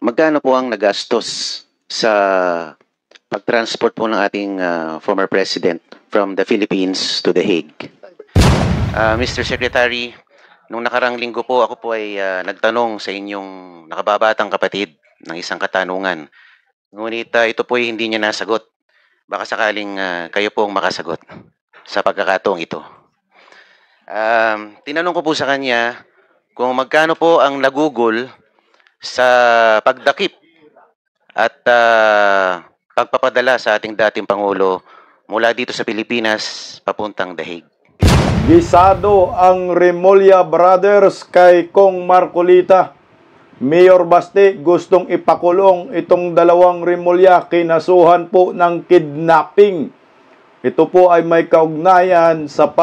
magkano po ang nagastos sa pag-transport po ng ating former president from the Philippines to The Hague? Mr. Secretary, nung nakarang linggo po ako po ay nagtanong sa inyong nakababatang kapatid ng isang katanungan. Ngunit ito po ay hindi niya nasagot. Baka sakaling kayo po ang makasagot sa pagkakataong ito. Tinanong ko po sa kanya kung magkano po ang nagugol sa pagdakip at pagpapadala sa ating dating Pangulo mula dito sa Pilipinas papuntang The Hague. Gisado ang Remulla Brothers kay Kong Marcolita. Mayor Baste gustong ipakulong itong dalawang Remulla, kinasuhan po ng kidnapping. Ito po ay may kaugnayan sa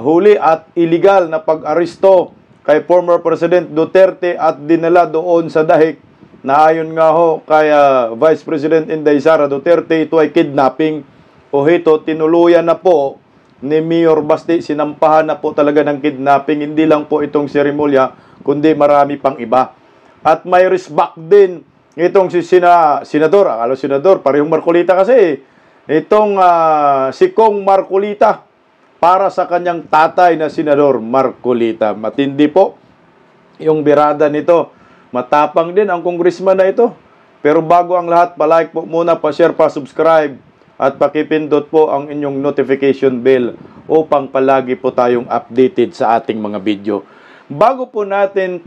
huli at illegal na pag-aresto kay former President Duterte at dinala doon sa Dahig na ayon nga ho kay Vice President Inday Sara Duterte, ito ay kidnapping. O hito, tinuluyan na po ni Mayor Baste, sinampahan na po talaga ng kidnapping. Hindi lang po itong si Remulla, kundi marami pang iba. At may risbak din itong si Senador, akala Senador, parehong Marcolita kasi. Itong si Kong Marcolita para sa kanyang tatay na Senador Marcolita. Matindi po yung birada nito. Matapang din ang congressman na ito. Pero bago ang lahat, palike po muna, pa-share, pa-subscribe at pakipindot po ang inyong notification bell upang palagi po tayong updated sa ating mga video. Bago po natin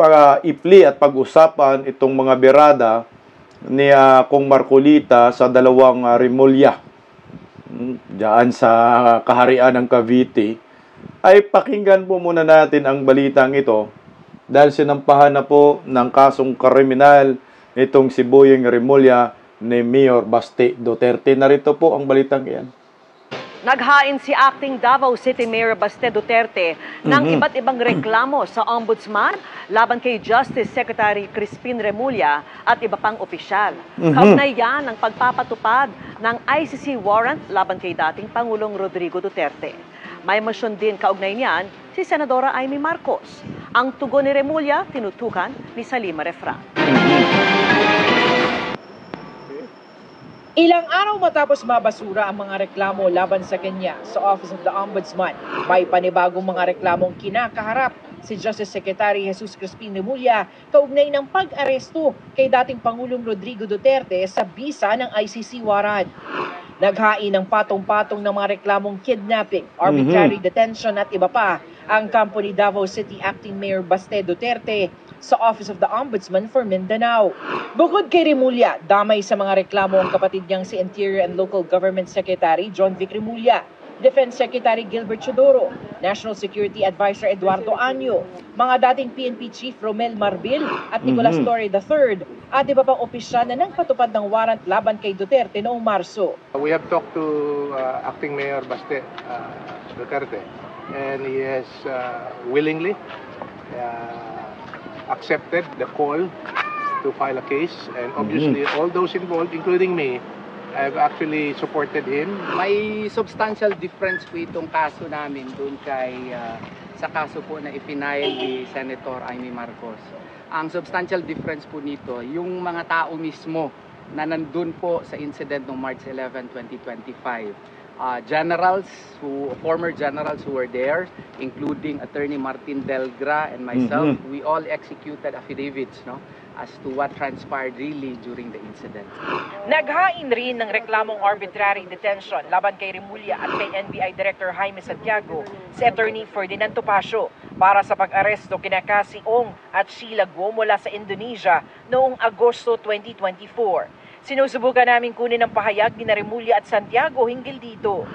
i-play at pag-usapan itong mga birada ni Kong Marcolita sa dalawang Remulla diyan sa kaharian ng Cavite, ay pakinggan po muna natin ang balitang ito dahil sinampahan na po ng kasong kriminal itong si Boyeng Remulla ni Mayor Baste Duterte. Narito po ang balitang iyan. Naghain si Acting Davao City Mayor Baste Duterte ng iba't ibang reklamo sa Ombudsman laban kay Justice Secretary Crispin Remulla at iba pang opisyal. Kaugnay yan ng pagpapatupad ng ICC warrant laban kay dating Pangulong Rodrigo Duterte. May motion din kaugnay niyan si Senadora Amy Marcos. Ang tugon ni Remulla tinutukan ni Salima Refran. Ilang araw matapos mabasura ang mga reklamo laban sa kanya sa Office of the Ombudsman, may panibagong mga reklamong kinakaharap si Justice Secretary Jesus Crispin Remulla kaugnay ng pag-aresto kay dating Pangulong Rodrigo Duterte sa bisa ng ICC warrant. Naghain ng patong-patong ng mga reklamong kidnapping, arbitrary detention at iba pa ang kampo ni Davao City Acting Mayor Baste Duterte sa Office of the Ombudsman for Mindanao. Bukod kay Remulla, damay sa mga reklamo ang kapatid niyang si Interior and Local Government Secretary John Vic Remulla, Defense Secretary Gilbert Chodoro, National Security Advisor Eduardo Anyo, mga dating PNP Chief Romel Marbil at Nicolas Torre III, at iba pang opisyal na nagpatupad ng warrant laban kay Duterte noong Marso. We have talked to Acting Mayor Baste Duterte, and he has willingly accepted the call to file a case, and obviously all those involved, including me, I've actually supported him. May substantial difference po itong kaso namin doon sa kaso po na ipinail ni Senator Amy Marcos. Ang substantial difference po nito, yung mga tao mismo na nandun po sa incident noong March 11, 2025. Former generals who were there, including Attorney Martin Delgra and myself, we all executed affidavits, as to what transpired really during the incident. Naghain rin ng reklamong arbitrary detention laban kay Remulla at kay NBI Director Jaime Santiago si Attorney Ferdinand Topacio para sa pag-aresto kina Cassie Ong at Sheila Guo mula sa Indonesia noong Agosto 2024. Sinusubukan namin kunin ang pahayag ni Remulla at Santiago hinggil dito.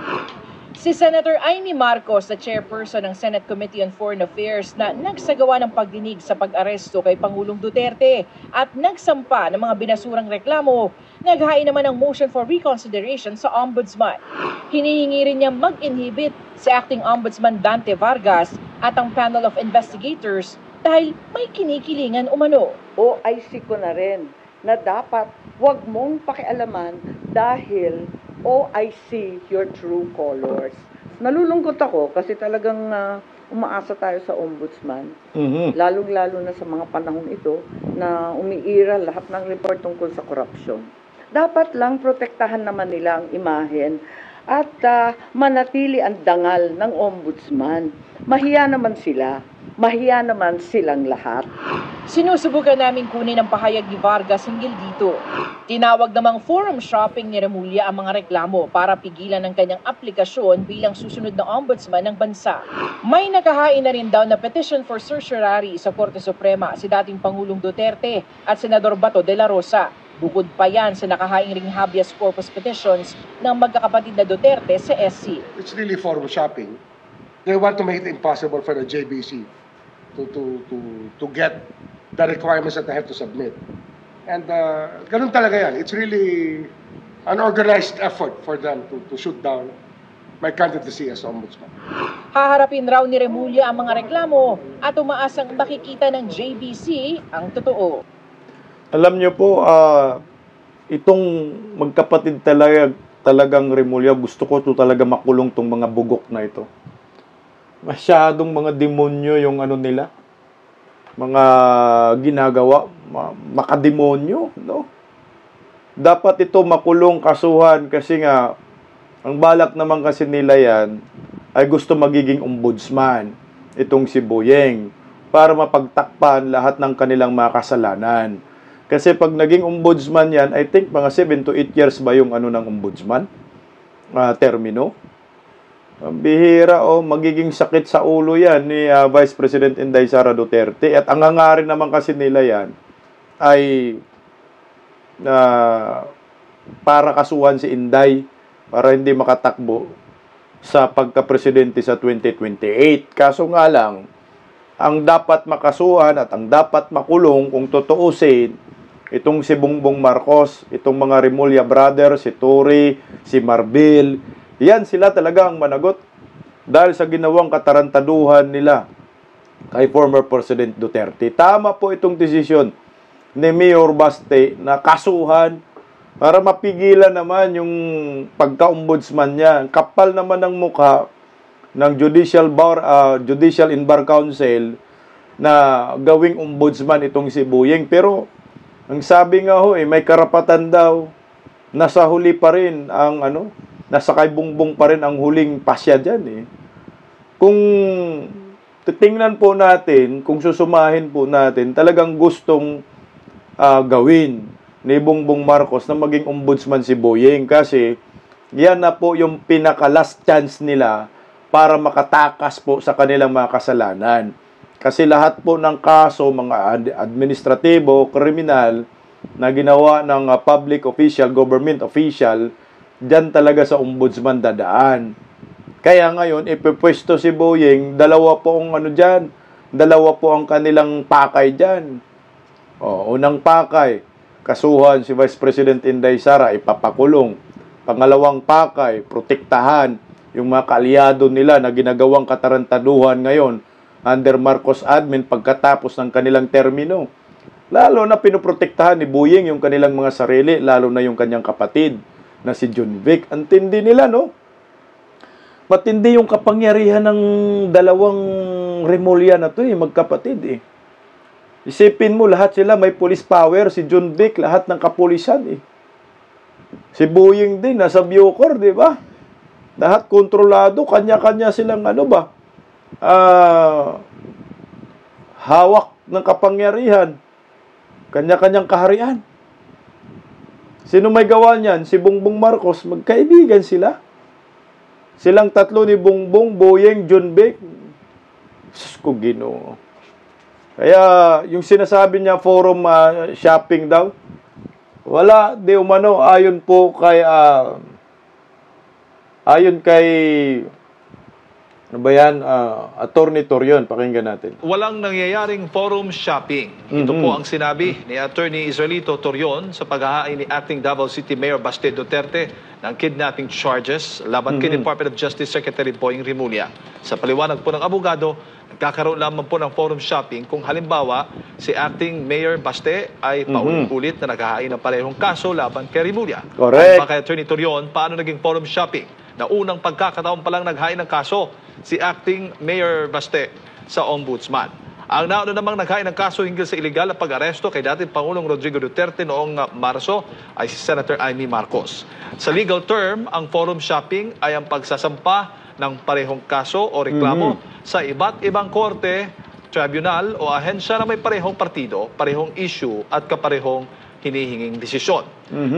Si Senator Amy Marcos, na chairperson ng Senate Committee on Foreign Affairs, na nagsagawa ng pagdinig sa pag-aresto kay Pangulong Duterte at nagsampa ng mga binasurang reklamo, naghain naman ng motion for reconsideration sa Ombudsman. Hinihingi rin niya mag-inhibit si Acting Ombudsman Dante Vargas at ang panel of investigators dahil may kinikilingan umano. OIC ko na rin na dapat wag mong pakialaman dahil I see your true colors. Nalulungkot ako kasi talagang umaasa tayo sa ombudsman. Mhm. Lalong-lalo na sa mga panahong ito na umiira lahat ng report tungkol sa korupsyon. Dapat lang protektahan naman nila ang imahen at manatili ang dangal ng ombudsman. Mahiya naman sila. Mahiya naman silang lahat. Sinusubukan namin kunin ang pahayag ni Vargas hinggil dito. Tinawag namang forum shopping ni Remulla ang mga reklamo para pigilan ang kanyang aplikasyon bilang susunod na ombudsman ng bansa. May nakahain na rin daw na petition for certiorari sa Korte Suprema si dating Pangulong Duterte at Senador Bato de la Rosa. Bukod pa yan sa nakahaing ring habeas corpus petitions ng magkakapatid na Duterte sa SC. It's really forum shopping. They want to make it impossible for the JBC to get the requirements that they have to submit. And ganun talaga yan. It's really an organized effort for them to shoot down my candidacy as ombudsman. Haharapin raw ni Remulla ang mga reklamo at umaasang makikita ng JBC ang totoo. Alam niyo po, itong magkapatid talagang Remulla, gusto ko to talaga makulong tong mga bugok na ito. Masyadong mga demonyo yung ano nila, mga ginagawa, makademonyo, no? Dapat ito makulong, kasuhan, kasi nga, ang balak naman kasi nila yan, ay gusto magiging ombudsman, itong si Boyeng, para mapagtakpan lahat ng kanilang mga kasalanan. Kasi pag naging ombudsman yan, I think mga 7 to 8 years ba yung ano ng ombudsman? Termino. Ang bihira, magiging sakit sa ulo yan ni Vice President Inday Sara Duterte. At ang hangarin naman kasi nila yan ay para kasuhan si Inday para hindi makatakbo sa pagka-presidente sa 2028. Kaso nga lang, ang dapat makasuhan at ang dapat makulong kung tutuusin, itong si Bongbong Marcos, itong mga Remulla brothers, si Tory, si Marbil, yan sila talaga ang managot dahil sa ginawang katarantaduhan nila kay former President Duterte. Tama po itong desisyon ni Mayor Baste na kasuhan para mapigilan naman yung pagka-ombudsman niya. Kapal naman ng mukha ng Judicial and Bar Council na gawing ombudsman itong si Boyeng. Pero ang sabi nga may karapatan daw, nasa huli pa rin ang nasa kay Bongbong pa rin ang huling pasya dyan Kung titingnan po natin, kung susumahin po natin, talagang gustong gawin ni Bongbong Marcos na maging ombudsman si Boyeng kasi yan na po yung pinaka-last chance nila para makatakas po sa kanilang mga kasalanan. Kasi lahat po ng kaso, mga administratibo, kriminal, na ginawa ng public official, government official, dyan talaga sa ombudsman dadaan. Kaya ngayon, ipipwesto si Boyeng, dalawa po ang kanilang pakay dyan. Unang pakay, kasuhan si Vice President Inday Sara, ipapakulong. Pangalawang pakay, protektahan yung mga kaalyado nila na ginagawang katarantaduhan ngayon under Marcos admin pagkatapos ng kanilang termino. Lalo na pinoprotektahan ni Boyeng yung kanilang mga sarili, lalo na yung kanyang kapatid na si John Vic. Ang tindi nila, no? Matindi yung kapangyarihan ng dalawang Remulla na to, magkapatid, Isipin mo, lahat sila may police power, si John Vic, lahat ng kapulisan, Si Boyeng din, nasa Bucor, di ba? Lahat kontrolado, kanya-kanya silang hawak ng kapangyarihan. Kanya-kanyang kaharian. Sino may gawa niyan? Si Bongbong Marcos. Magkaibigan sila. Silang tatlo ni Bongbong, Boyeng, John Vic. Sus ko, Ginoo. Kaya yung sinasabi niya forum shopping daw, wala, di umano, ayon kay ano ba yan? Attorney Torion, pakinggan natin. Walang nangyayaring forum shopping. Ito po ang sinabi ni Attorney Israelito Torion sa paghahain ni Acting Davao City Mayor Baste Duterte ng kidnapping charges laban kay Department of Justice Secretary Boyeng Remulla. Sa paliwanag po ng abogado, nagkakaroon lamang po ng forum shopping kung halimbawa si Acting Mayor Baste ay paulit-ulit na naghahain ng parehong kaso laban kay Remulla. Correct. Kay Attorney Torion, paano naging forum shopping? Na unang pagkakataon pa lang naghain ng kaso si Acting Mayor Baste sa Ombudsman. Ang nauna namang naghain ng kaso hinggil sa iligal na pag-aresto kay dating Pangulong Rodrigo Duterte noong Marso ay si Senator Amy Marcos. Sa legal term, ang forum shopping ay ang pagsasampa ng parehong kaso o reklamo sa iba't ibang korte, tribunal o ahensya na may parehong partido, parehong issue at kaparehong hinihinging desisyon.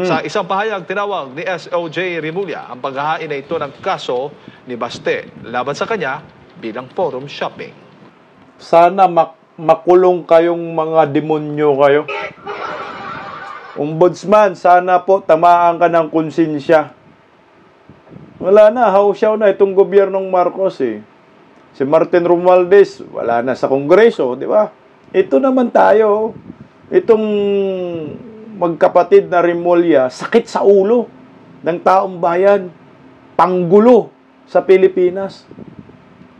Sa isang pahayag, tinawag ni SOJ Remulla ang paghahain na ito ng kaso ni Baste laban sa kanya bilang forum shopping. Sana makulong kayong mga demonyo kayo. Ombudsman, sana po tamaan ka ng konsensya. Wala na, hausyaw na itong gobyernong Marcos eh. Si Martin Romualdez, wala na sa Kongreso, di ba? Ito naman tayo, itong magkapatid na Remulla, sakit sa ulo ng taong bayan, panggulo sa Pilipinas.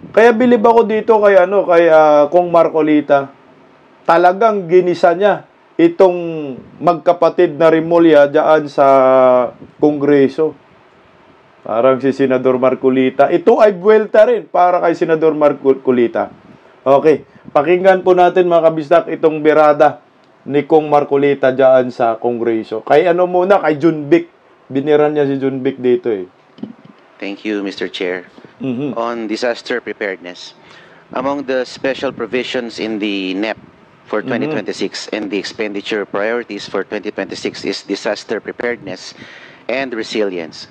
Kaya bilib ako dito kay Kong Marcolita. Talagang ginisa niya itong magkapatid na Remulla diyan sa Kongreso. Parang si Senador Marcolita. Ito ay buwelta rin para kay Senador Marcolita. Okay, pakinggan po natin mga kabistak itong berada ni Kong Marcolita diyan sa Kongreso. Kay muna, kay Junbic. Biniran niya si Junbic dito eh. Thank you, Mr. Chair. On disaster preparedness, among the special provisions in the NEP for 2026 and the expenditure priorities for 2026 is disaster preparedness and resilience.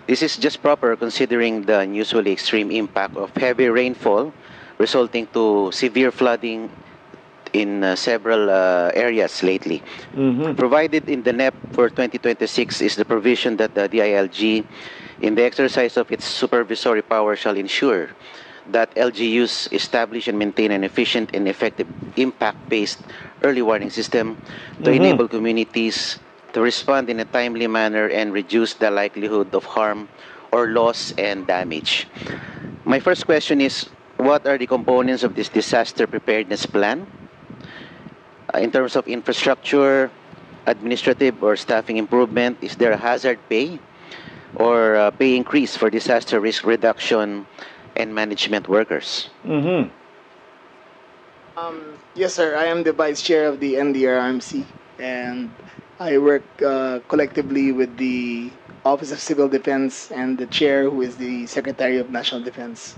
This is just proper considering the unusually extreme impact of heavy rainfall resulting to severe flooding in several areas lately. Provided in the NEP for 2026 is the provision that the DILG, in the exercise of its supervisory power, shall ensure that LGUs establish and maintain an efficient and effective impact-based early warning system to enable communities to respond in a timely manner and reduce the likelihood of harm or loss and damage. My first question is, what are the components of this disaster preparedness plan? In terms of infrastructure, administrative or staffing improvement, is there a hazard pay or pay increase for disaster risk reduction and management workers? Yes, sir. I am the Vice Chair of the NDRRMC, and I work collectively with the Office of Civil Defense and the Chair, who is the Secretary of National Defense.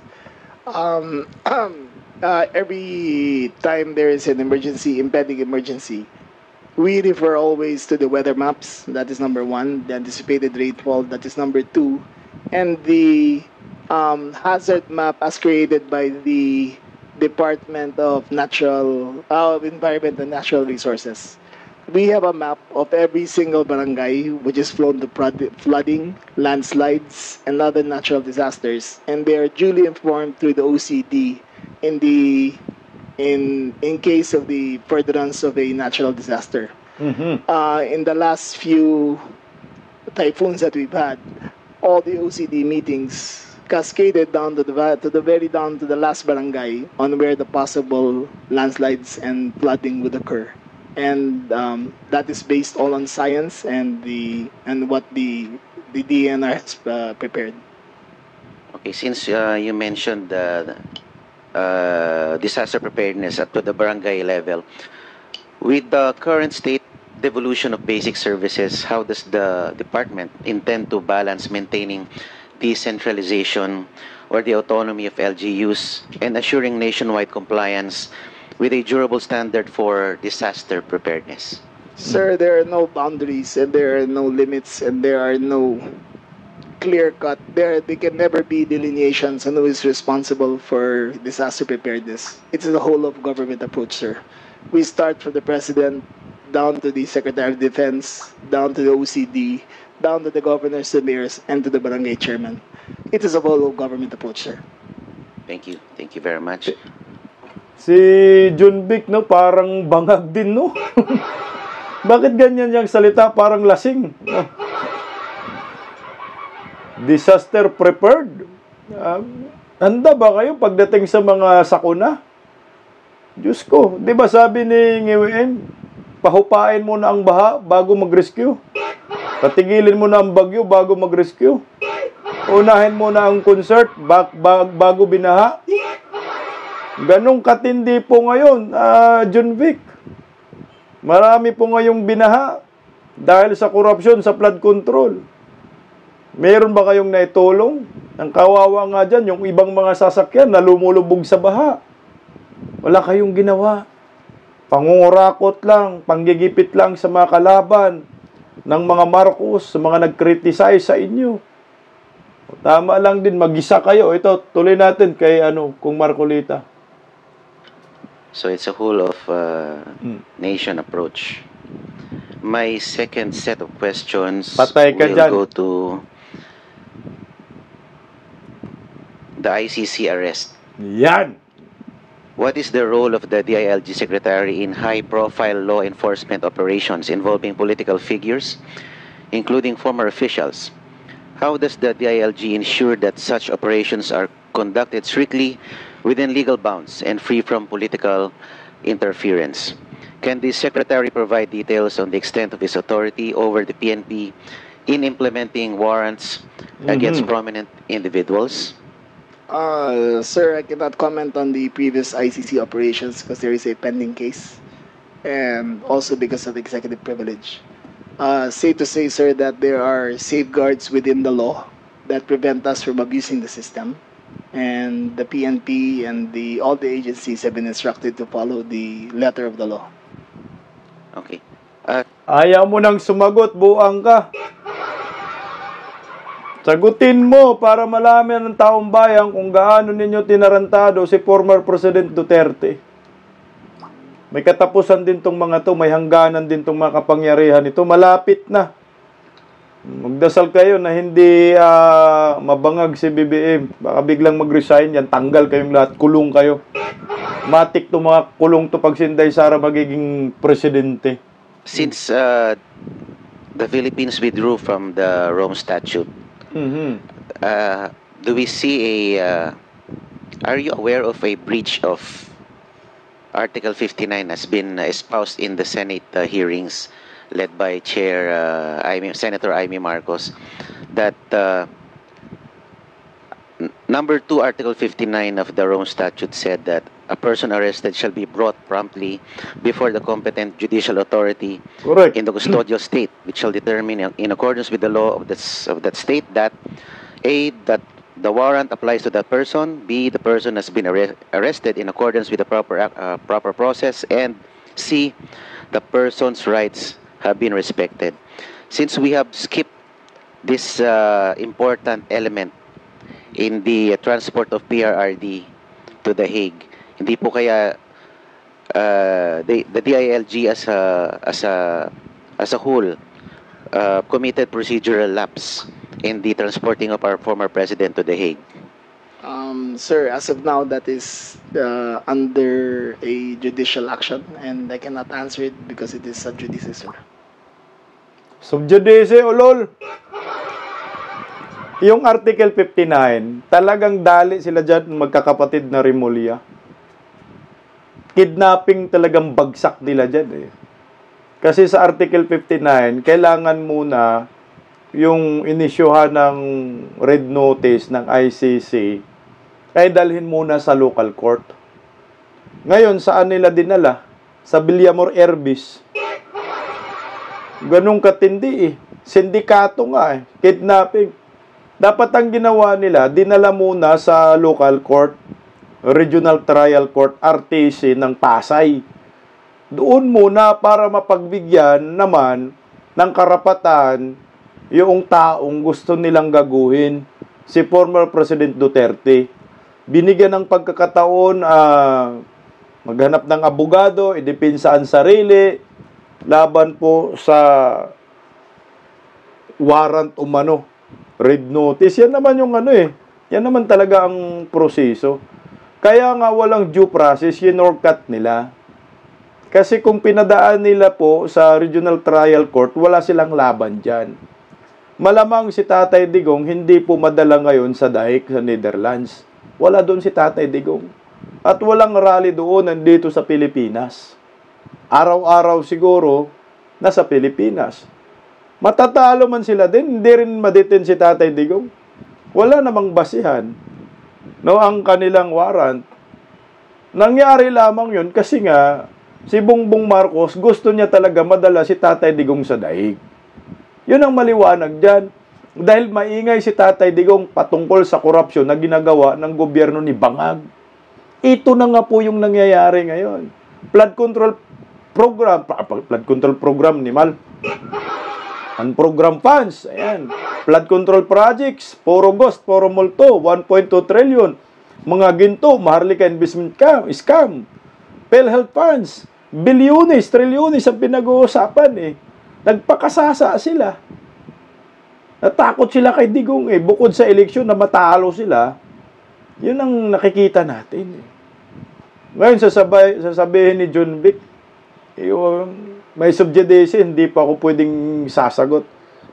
Every time there is an emergency, impending emergency, we refer always to the weather maps. That is number one. The anticipated rainfall. That is number two. And the hazard map as created by the Department of Environment and Natural Resources. We have a map of every single barangay which is prone to flooding, landslides, and other natural disasters, and they are duly informed through the OCD in case of the furtherance of a natural disaster. In the last few typhoons that we've had, all the OCD meetings cascaded down to the last barangay on where the possible landslides and flooding would occur. And that is based all on science and what the DNR has prepared. Okay, since you mentioned disaster preparedness up to the barangay level, with the current state devolution of basic services, how does the department intend to balance maintaining decentralization or the autonomy of LGUs and assuring nationwide compliance with a durable standard for disaster preparedness? Sir, there are no boundaries and there are no limits and there are no clear-cut. There can never be delineations on who is responsible for disaster preparedness. It's the whole of government approach, sir. We start from the President, down to the Secretary of Defense, down to the OCD, down to the governors, the mayors, and to the barangay chairman. It is a whole of government approach, sir. Thank you. Thank you very much. Si Junbic, no, parang bangag din, no? Bakit ganyan yung salita? Parang lasing. No? Disaster prepared. Handa ba kayo pagdating sa mga sakuna? Diyos ko, di ba sabi ni NGWM, pahupain mo na ang baha bago mag-rescue. Patigilin mo na ang bagyo bago mag-rescue. Unahin muna ang concert bago binaha. Ganong katindi po ngayon, John Vic. Marami po ngayong binaha dahil sa korupsyon sa flood control. Meron ba kayong naitulong? Ang kawawa nga dyan, yung ibang mga sasakyan na lumulubog sa baha. Wala kayong ginawa. Pangungurakot lang, panggigipit lang sa mga kalaban ng mga Marcos, sa mga nag-criticize sa inyo. Tama lang din, mag-isa kayo. Ito, tuloy natin kay kung Marcolita. So it's a whole of nation approach. My second set of questions Patay ka will dyan. go to the ICC arrest. Yan! What is the role of the DILG Secretary in high-profile law enforcement operations involving political figures, including former officials? How does the DILG ensure that such operations are conducted strictly within legal bounds and free from political interference? Can the Secretary provide details on the extent of his authority over the PNP in implementing warrants against prominent individuals? Sir, I cannot comment on the previous ICC operations because there is a pending case, and also because of executive privilege. Safe to say, sir, that there are safeguards within the law that prevent us from abusing the system, and the PNP and all the agencies have been instructed to follow the letter of the law. Okay. Ayaw mo nang sumagot, buang ka. Sagutin mo para malaman ng taong bayan kung gaano ninyo tinarantado si former President Duterte. May katapusan din tong mga to, may hangganan din tong mga kapangyarihan ito. Malapit na. Magdasal kayo na hindi mabangag si BBM. Baka biglang mag-resign yan, tanggal kayong lahat, kulong kayo. Matik to mga kulong to pag si Inday Sara magiging presidente. Since the Philippines withdrew from the Rome Statute, do we see are you aware of a breach of Article 59 has been espoused in the Senate hearings led by Chair Senator Amy Marcos, that number 2, Article 59 of the Rome Statute said that a person arrested shall be brought promptly before the competent judicial authority Correct. in the custodial state, which shall determine in accordance with the law of that state that A, that the warrant applies to that person, B, the person has been arrested in accordance with the proper process, and C, the person's rights have been respected. Since we have skipped this important element in the transport of PRRD to The Hague, hindi po kaya the DILG as a whole committed procedural lapse in the transporting of our former president to The Hague? Sir, as of now, that is under a judicial action, and I cannot answer it because it is sub judice, sir. Sub judice, ulol. Yung Article 59, talagang dali sila dyan magkakapatid na Remulla. Kidnapping talagang bagsak nila dyan eh. Kasi sa Article 59, kailangan muna yung inisyuhan ng red notice ng ICC ay dalhin muna sa local court. Ngayon, saan nila dinala? Sa Villamor Airbase. Ganong katindi eh. Sindikato nga eh. Kidnapping. Dapat ang ginawa nila, dinala muna sa local court, Regional Trial Court, RTC ng Pasay. Doon muna para mapagbigyan naman ng karapatan yung taong gusto nilang gaguhin, si former President Duterte. Binigyan ng pagkakataon maghanap ng abogado, idepensa ang sarili, laban po sa warrant umano, red notice. Yan naman yung yan naman talaga ang proseso. Kaya nga walang due process, yinorkat nila. Kasi kung pinadaan nila po sa Regional Trial Court, wala silang laban dyan. Malamang si Tatay Digong hindi po madala ngayon sa Daig sa Netherlands. Wala doon si Tatay Digong. At walang rally doon nandito sa Pilipinas. Araw-araw siguro nasa Pilipinas. Matatalo man sila din, hindi rin maditin si Tatay Digong. wala namang basihan, no, ang kanilang warrant. Nangyari lamang yun kasi nga, si Bongbong Marcos gusto niya talaga madala si Tatay Digong sa daig. Yun ang maliwanag dyan. Dahil maingay si Tatay Digong patungkol sa korupsyon na ginagawa ng gobyerno ni Bangag. Ito na nga po yung nangyayari ngayon. Flood control program ni Mal. Ang program funds, ayan. Flood control projects, puro ghost, puro multo, 1.2 trillion. Mga ginto, Maharlika investment scam. PhilHealth funds, bilyones, trilyones ang pinag-uusapan eh. Nagpakasasa sila. Natakot sila kay Digong eh. Bukod sa eleksyon na matalo sila, yun ang nakikita natin eh. Ngayon, sasabihin ni John Vic, may subjudice, hindi pa ako pwedeng sasagot.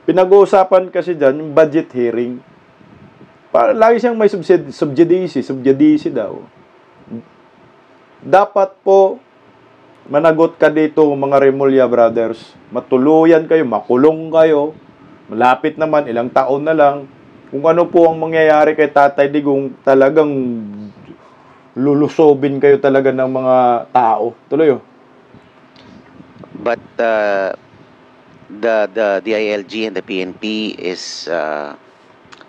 Pinag-uusapan kasi dyan, yung budget hearing. Lagi siyang may subjudice daw. Dapat po, managot ka dito, mga Remulla brothers. Matuluyan kayo, makulong kayo. Malapit naman, ilang taon na lang. Kung ano po ang mangyayari kay Tatay Digong, talagang lulusobin kayo talaga ng mga tao. Tuloy. But the DILG and the PNP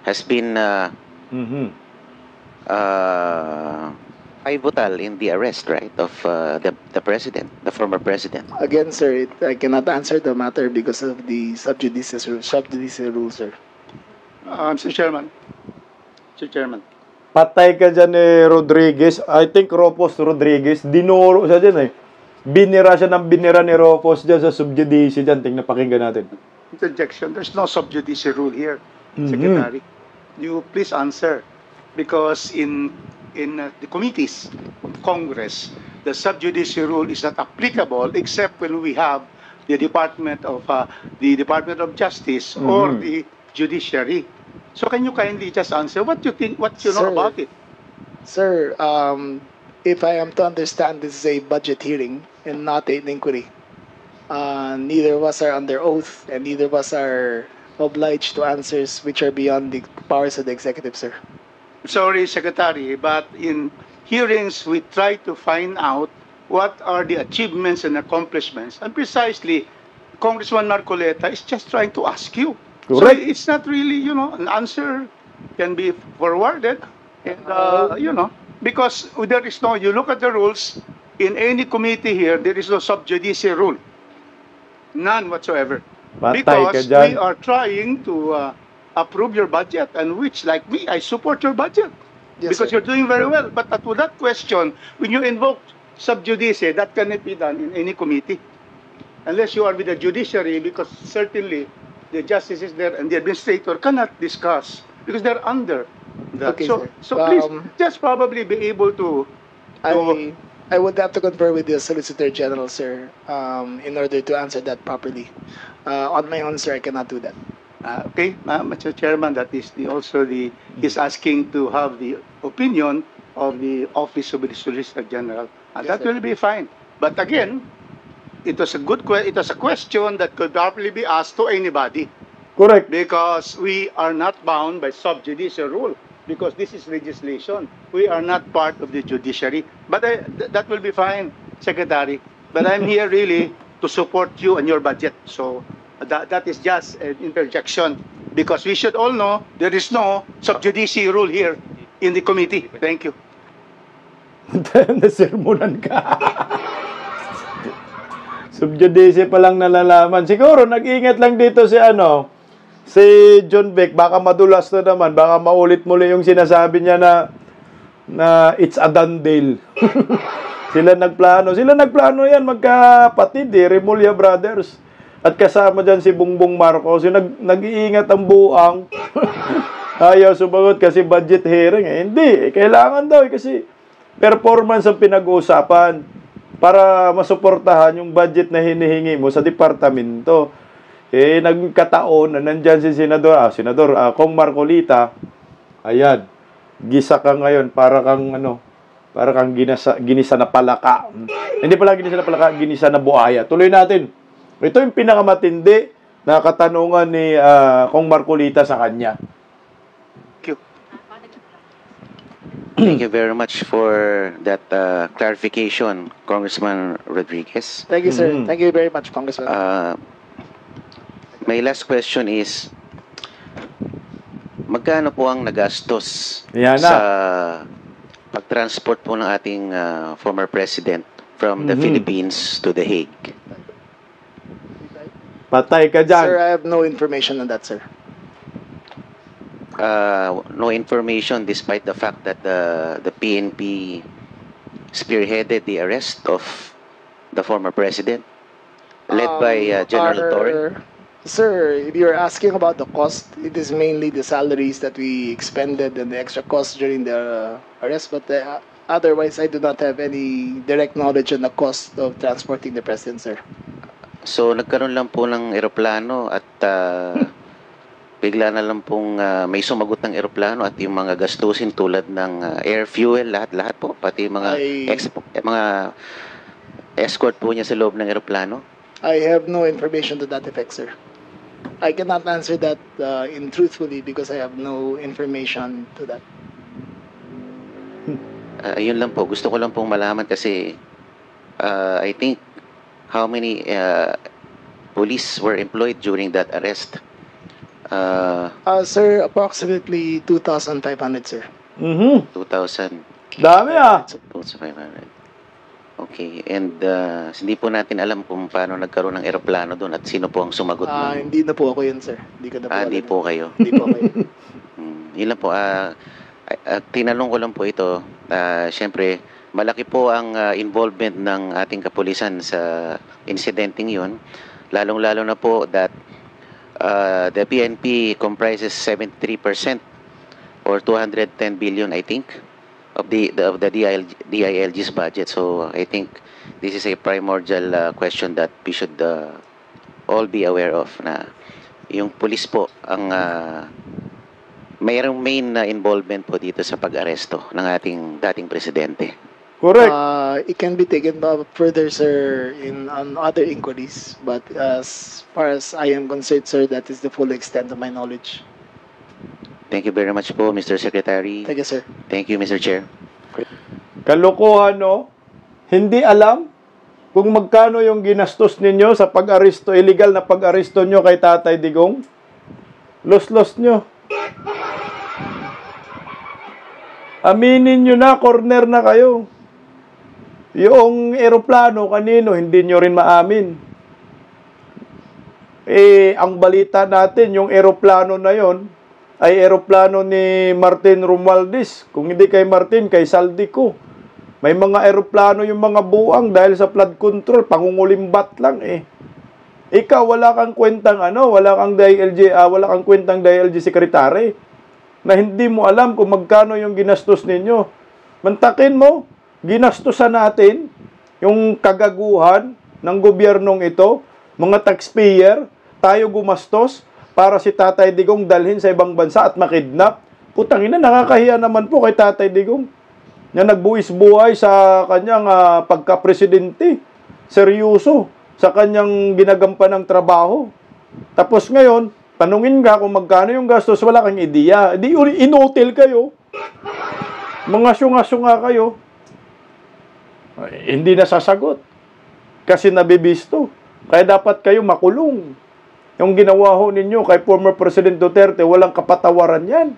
has been pivotal in the arrest, right, of the president, the former president. Again, sir, I cannot answer the matter because of the sub judice rule, sir. Mr. Chairman. Mr. Chairman. Patay ka dyan Rodriguez. I think Ropos Rodriguez. Dinuro siya dyan eh. Binira siya ng binira ni Ropos dyan sa subjudice dyan. Tingnan, pakinggan natin. Interjection. There's no subjudice rule here, Secretary. You please answer. Because in the committees of Congress, the subjudice rule is not applicable except when we have the Department of Justice or the Judiciary. So can you kindly just answer what you think, what you know about it? Sir, if I am to understand, this is a budget hearing and not an inquiry. Neither of us are under oath and neither of us are obliged to answers which are beyond the powers of the executive, sir. Sorry, Secretary, but in hearings we try to find out what are the achievements and accomplishments. And precisely, Congressman Marcoleta is just trying to ask you. Correct. So it's not really, an answer can be forwarded. And, because there is no, you look at the rules, in any committee here, there is no sub judice rule. None whatsoever. Because we are trying to approve your budget, and which, like me, I support your budget. Yes, because sir. you're doing very well. But to that question, when you invoke sub judice, that cannot be done in any committee. Unless you are with the judiciary, because certainly the justices there and the administrator cannot discuss because they're under that. Okay, so sir. please just probably be able to I would have to confer with the Solicitor General, sir, in order to answer that properly. On my own, sir, I cannot do that. Okay, Mr. Chairman, that is he's asking to have the opinion of the Office of the Solicitor General. Yes, That sir. will be fine. But again, it was a question that could probably be asked to anybody. Correct. Because we are not bound by sub judice rule. Because this is legislation. We are not part of the judiciary. But that will be fine, Secretary. But I'm here really to support you and your budget. So that is just an interjection. Because we should all know there is no sub judice rule here in the committee. Thank you. Nasermonan ka. Subjudice pa lang nalalaman. Siguro, nag-ingat lang dito si John Vic, baka madulas na naman, baka maulit muli yung sinasabi niya na it's a done deal. Sila nagplano yan, magkapatid Remulla Brothers. At kasama dyan si Bongbong Marcos, yung nag-iingat ang buang. Ayaw sumagot kasi budget hearing. Hindi, kailangan daw kasi performance ang pinag-uusapan para masuportahan yung budget na hinihingi mo sa departamento. Nagkataon na nandyan si Senador Kong Marcolita. Ayan, gisa ka ngayon para kang ginisa na palaka. Hindi pala ginisa na palaka, ginisa na buhaya. Tuloy natin. Ito yung pinakamatindi na katanungan ni Kong Marcolita sa kanya. Thank you. Thank you very much for that clarification, Congressman Rodriguez. Thank you, sir. Thank you very much, Congressman. My last question is, magkano po ang nagastos Yan na. sa pag-transport po ng ating former president from the Philippines to The Hague? Patay ka dyan. Sir, I have no information on that, sir. No information despite the fact that the PNP spearheaded the arrest of the former president, led by General Torre. Sir, if you're asking about the cost, it is mainly the salaries that we expended and the extra costs during the arrest. But otherwise, I do not have any direct knowledge on the cost of transporting the president, sir. So, nagkaroon lang po ng eroplano at bigla na lang pong may sumagot ng eroplano at yung mga gastusin tulad ng air fuel, lahat-lahat po, pati yung mga, mga escort po niya sa loob ng eroplano. I have no information to that effect, sir. I cannot answer that truthfully because I have no information to that. Ayun lang po, gusto ko lang pong malaman kasi I think how many police were employed during that arrest? Sir, approximately 2,500, sir. 2,000. Dami 2,500. Okay, and hindi po natin alam kung paano nagkaroon ng eroplano doon at sino po ang sumagot nun. Hindi na po ako yun, sir. Hindi ko na po Hindi po kayo. Hindi po kayo. Yun lang po. Tinanong ko lang po ito. Siyempre, malaki po ang involvement ng ating kapulisan sa incidenting yun. Lalong-lalo na po that the PNP comprises 73% or 210 billion, I think, of the DILG's budget. So I think this is a primordial question that we should all be aware of, na yung police po ang mayroong main involvement po dito sa pag-aresto ng ating dating presidente. Correct. It can be taken further, sir, on other inquiries. But as far as I am concerned, sir, that is the full extent of my knowledge. Thank you very much po, Mr. Secretary. Thank you, sir. Thank you, Mr. Chair. Kalokohan, no? Hindi alam kung magkano yung ginastos ninyo sa pag-aresto, illegal na pag-aresto nyo kay Tatay Digong. Los-los nyo. Aminin nyo na, corner na kayo. Yung eroplano kanino, hindi nyo rin maamin. Ang balita natin, yung eroplano na yon ay eroplano ni Martin Romualdez. Kung hindi kay Martin, kay Saldico. May mga eroplano yung mga buang dahil sa flood control, pangungulimbat lang Ikaw, wala kang kwentang wala kang kwentang DILG secretary na hindi mo alam kung magkano yung ginastos ninyo. Mantakin mo, ginastusan natin yung kagaguhan ng gobyernong ito, mga taxpayer, tayo gumastos para si Tatay Digong dalhin sa ibang bansa at makidnap. Putang ina, nakakahiya naman po kay Tatay Digong na nagbuwis-buhay sa kanyang pagka-presidente. Seryoso sa kanyang ginagampan ng trabaho. Tapos ngayon, tanungin ka kung magkano yung gastos, wala kang ideya. Di in-hotel kayo. Mga syunga-syunga kayo. Hindi na sasagot. Kasi nabibisto. Kaya dapat kayo makulong. Yung ginawa ho ninyo kay former President Duterte, walang kapatawaran yan.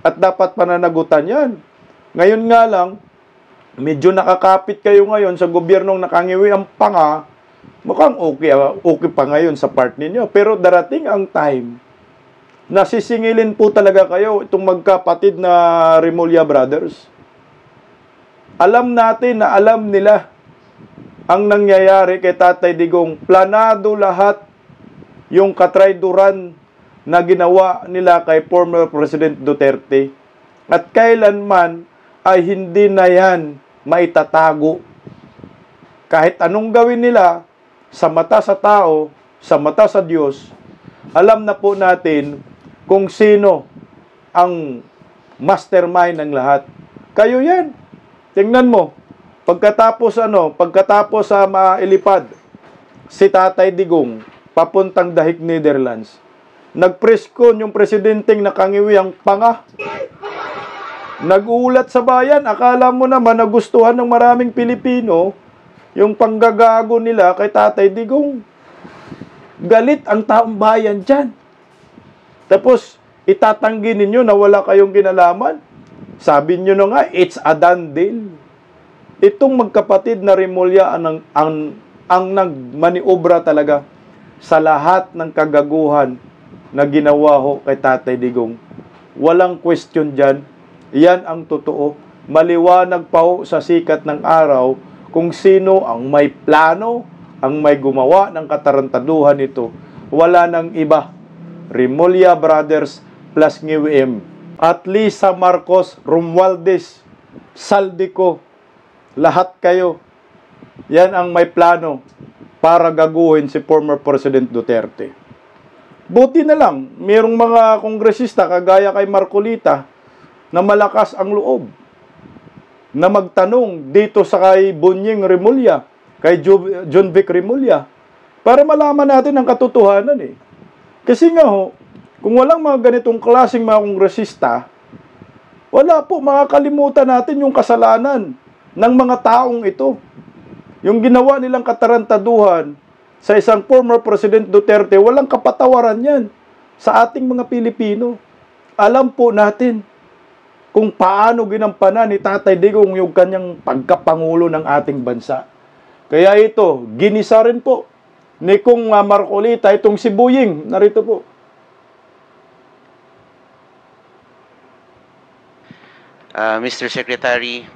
At dapat pananagutan yan. Ngayon nga lang, medyo nakakapit kayo ngayon sa gobyernong nakangiwi ang panga. Mukhang okay pa ngayon sa part ninyo. Pero darating ang time, nasisingilin po talaga kayo itong magkapatid na Remulla Brothers. Alam natin na alam nila ang nangyayari kay Tatay Digong. Planado lahat yung katrayduran na ginawa nila kay former President Duterte. At kailanman ay hindi na yan maitatago. Kahit anong gawin nila, sa mata sa tao, sa mata sa Diyos, alam na po natin kung sino ang mastermind ng lahat. Kayo yan. Tingnan mo, pagkatapos sa mailipad si Tatay Digong papuntang The Hague, Netherlands, nag-press con yung presidenteng nakangiwi ang panga. Nag-uulat sa bayan, akala mo naman nagustuhan ng maraming Pilipino yung panggagago nila kay Tatay Digong. Galit ang taong bayan dyan. Tapos, itatanggi ninyo na wala kayong kinalaman. Sabi nyo na nga, it's a done deal. Itong magkapatid na Remulla ang nagmaniobra talaga sa lahat ng kagaguhan na ginawa ho kay Tatay Digong. Walang question dyan. Yan ang totoo. Maliwanag pa ho sa sikat ng araw kung sino ang may plano, ang may gumawa ng katarantaduhan nito. Wala nang iba. Remulla Brothers plus NGWM. At Lisa Marcos, Romualdez, Saldico, lahat kayo. Yan ang may plano para gaguhin si former President Duterte. Buti na lang, mayroong mga kongresista kagaya kay Marcolita na malakas ang loob na magtanong dito sa kay Bunying Remulla, kay John Vic Remulla, para malaman natin ang katotohanan eh. Kasi nga ho, kung walang mga ganitong klaseng mga kongresista, wala po, makakalimutan natin yung kasalanan ng mga taong ito. Yung ginawa nilang katarantaduhan sa isang former President Duterte, walang kapatawaran yan sa ating mga Pilipino. Alam po natin kung paano ginampanan ni Tatay Digong yung kanyang pagkapangulo ng ating bansa. Kaya ito, ginisa rin po ni Kung Marcolita, itong si Buying, narito po. Mr. Secretary,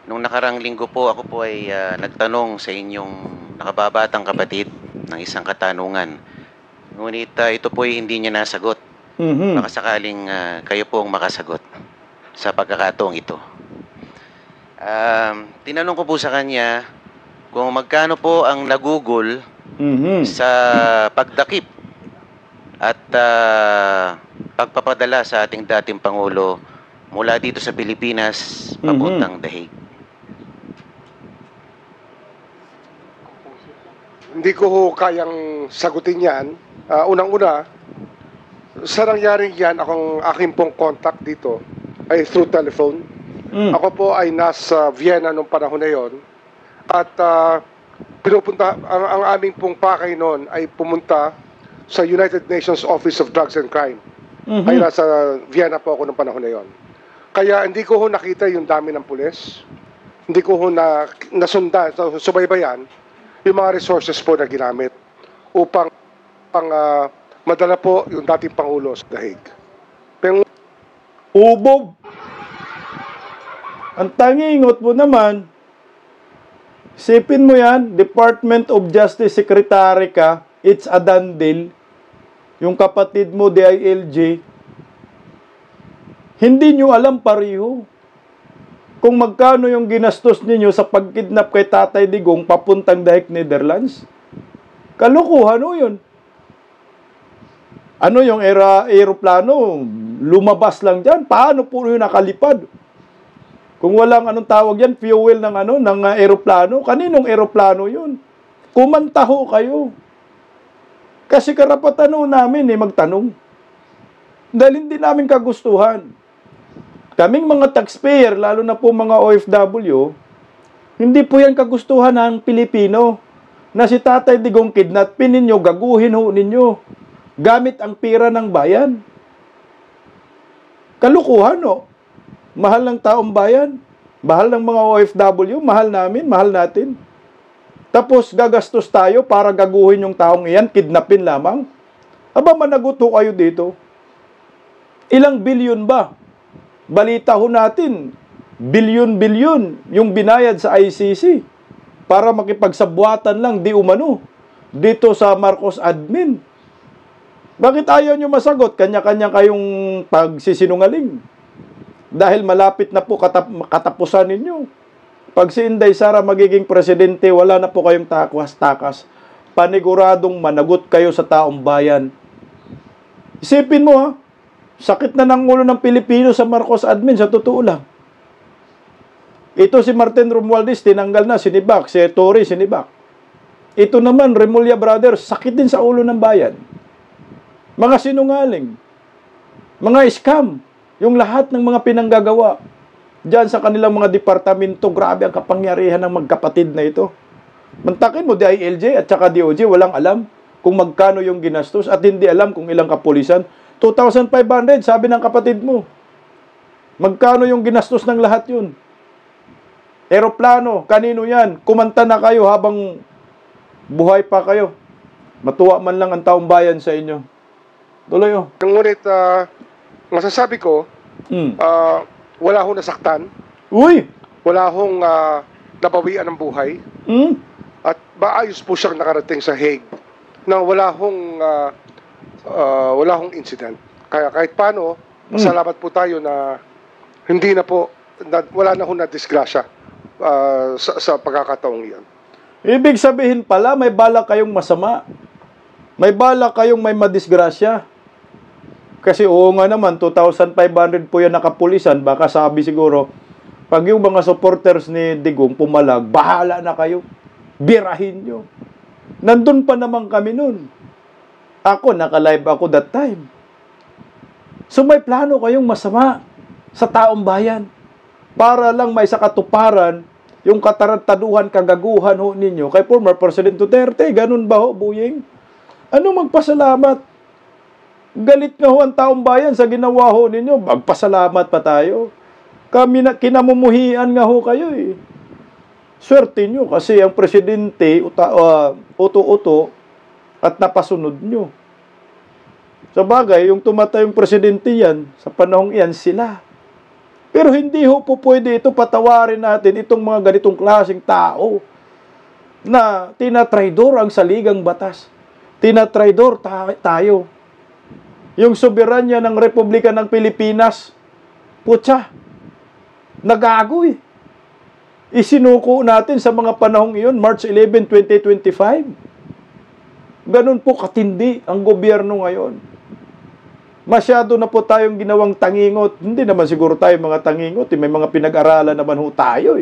nung nakarang linggo po, ako po ay nagtanong sa inyong nakababatang kapatid ng isang katanungan. Ngunit ito po ay hindi niya nasagot. Baka sakaling kayo po ang makasagot sa pagkakataong ito. Tinanong ko po sa kanya kung magkano po ang nagugol sa pagdakip at pagpapadala sa ating dating Pangulo mula dito sa Pilipinas papuntang The Hague. Hindi ko ho kayang sagutin yan. Unang-una, sa nangyaring yan, aking pong contact dito ay through telephone. Ako po ay nasa Vienna nung panahon na yon. At pinupunta, ang aming pong pakay noon ay pumunta sa United Nations Office of Drugs and Crime. Ay nasa Vienna po ako nung panahon na yon. Kaya hindi ko ho nakita yung dami ng pulis. Hindi ko ho nasundan, subaybayan yung mga resources po na ginamit upang madala po yung dating Pangulo sa The Hague. Ubog! Ang tangingot mo naman, isipin mo yan, Department of Justice Secretary ka, it's a done deal. Yung kapatid mo, DILG, hindi nyo alam pareho kung magkano yung ginastos ninyo sa pagkidnap kay Tatay Digong papuntang The Hague, Netherlands. Kalukuhan o yun. Ano yung aeroplano? Lumabas lang dyan. Paano po yun nakalipad? Kung walang anong tawag yan, fuel ng aeroplano. Kaninong aeroplano yun? Kumanta ho kayo. Kasi karapatan ho namin magtanong. Dahil hindi namin kagustuhan. Kaming mga taxpayer, lalo na po mga OFW, hindi po yan kagustuhan ng Pilipino na si Tatay Digong kidnapin ninyo, gaguhin ho ninyo, gamit ang pira ng bayan. Kalukuhan ho. Mahal ng taong bayan, mahal ng mga OFW, mahal namin, mahal natin. Tapos gagastos tayo para gaguhin yung taong iyan, kidnapin lamang. Aba, managot ho kayo dito. Ilang bilyon ba? Balita ho natin, bilyon-bilyon yung binayad sa ICC para makipagsabwatan lang di umano dito sa Marcos admin. Bakit ayaw nyo masagot? Kanya-kanya kayong pagsisinungaling. Dahil malapit na po katapusan ninyo. Pag si Inday Sara magiging presidente, wala na po kayong takas-takas. Paniguradong managot kayo sa taong bayan. Isipin mo ha, sakit na ng ulo ng Pilipino sa Marcos admin, sa totoo lang. Ito si Martin Romualdez, tinanggal na, sinibak. Si Torre, sinibak. Ito naman, Remulla Brothers, sakit din sa ulo ng bayan. Mga sinungaling. Mga scam. Yung lahat ng mga pinanggagawa. Diyan sa kanilang mga departamento, grabe ang kapangyarihan ng magkapatid na ito. Mantakin mo, DILJ at saka DOJ, walang alam kung magkano yung ginastos at hindi alam kung ilang kapulisan. 2,500, sabi ng kapatid mo. Magkano yung ginastos ng lahat yun? Aeroplano, kanino yan? Kumanta na kayo habang buhay pa kayo. Matuwa man lang ang taong bayan sa inyo. Tuloy oh. Ngunit, masasabi ko, wala hong nasaktan. Uy! Wala hong nabawian ng buhay. At maayos po siyang nakarating sa Hague na wala hong incident. Kaya kahit paano, masalamat po tayo na hindi na po, wala na hong na-disgrasya sa pagkakataong iyan. Ibig sabihin pala, may balak kayong masama. May balak kayong may madisgrasya. Kasi oo nga naman, 2,500 po yan nakapulisan. Baka sabi siguro, pag yung mga supporters ni Digong pumalag, bahala na kayo. Birahin nyo. Nandun pa naman kami nun. Ako, naka-live ako that time. So may plano kayong masama sa taong bayan. Para lang may sakatuparan yung katarantaduhan, kagaguhan ho ninyo kay former President Duterte. Ganun ba ho, Buying? Ano magpasalamat? Galit nga ho ang taong bayan sa ginawa ho ninyo. Magpasalamat pa tayo. Kami na, kinamumuhian nga ho kayo eh. Swerte nyo kasi ang presidente uto-uto at napasunod nyo. Sa bagay, yung tumatayong presidente yan, sa panahong iyan, sila. Pero hindi ho po pwede ito patawarin natin itong mga ganitong klaseng tao na tinatraidor ang saligang batas. Tinatraidor tayo. Yung soberanya ng Republika ng Pilipinas, putya, nagagoy. Isinuko natin sa mga panahong iyon, March 11, 2025. Ganun po katindi ang gobyerno ngayon. Masyado na po tayong ginawang tangingot. Hindi naman siguro tayo mga tangingot. May mga pinag-aralan naman ho tayo.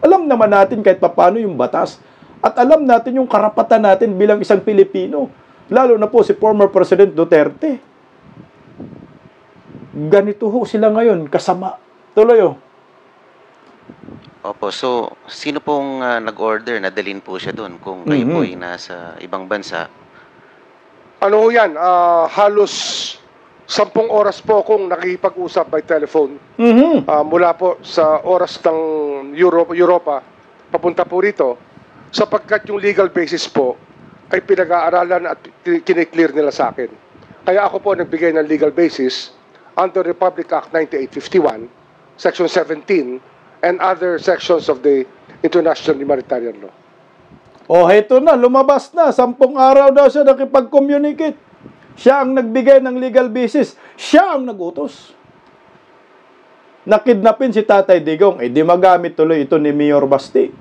Alam naman natin kahit papano yung batas. At alam natin yung karapatan natin bilang isang Pilipino. Lalo na po si former President Duterte. Ganito ho sila ngayon, kasama. Tuloy oh. Opo, so sino pong nag-order na dalhin po siya doon kung kayo po ay nasa ibang bansa? Ano ho yan? Halos 10 oras po akong nakikipag-usap by telephone. Mula po sa oras ng Europa, papunta po rito, sapagkat yung legal basis po ay pinag-aaralan at kiniklear nila sa akin. Kaya ako po nagbigay ng legal basis under Republic Act 9851, Section 17, and other sections of the International Humanitarian Law. Oh, heto na, lumabas na. 10 araw daw siya nakipag-communicate. Siya ang nagbigay ng legal basis. Siya ang nagutos. Nakidnapin si Tatay Digong. Di magamit tuloy ito ni Mayor Basti.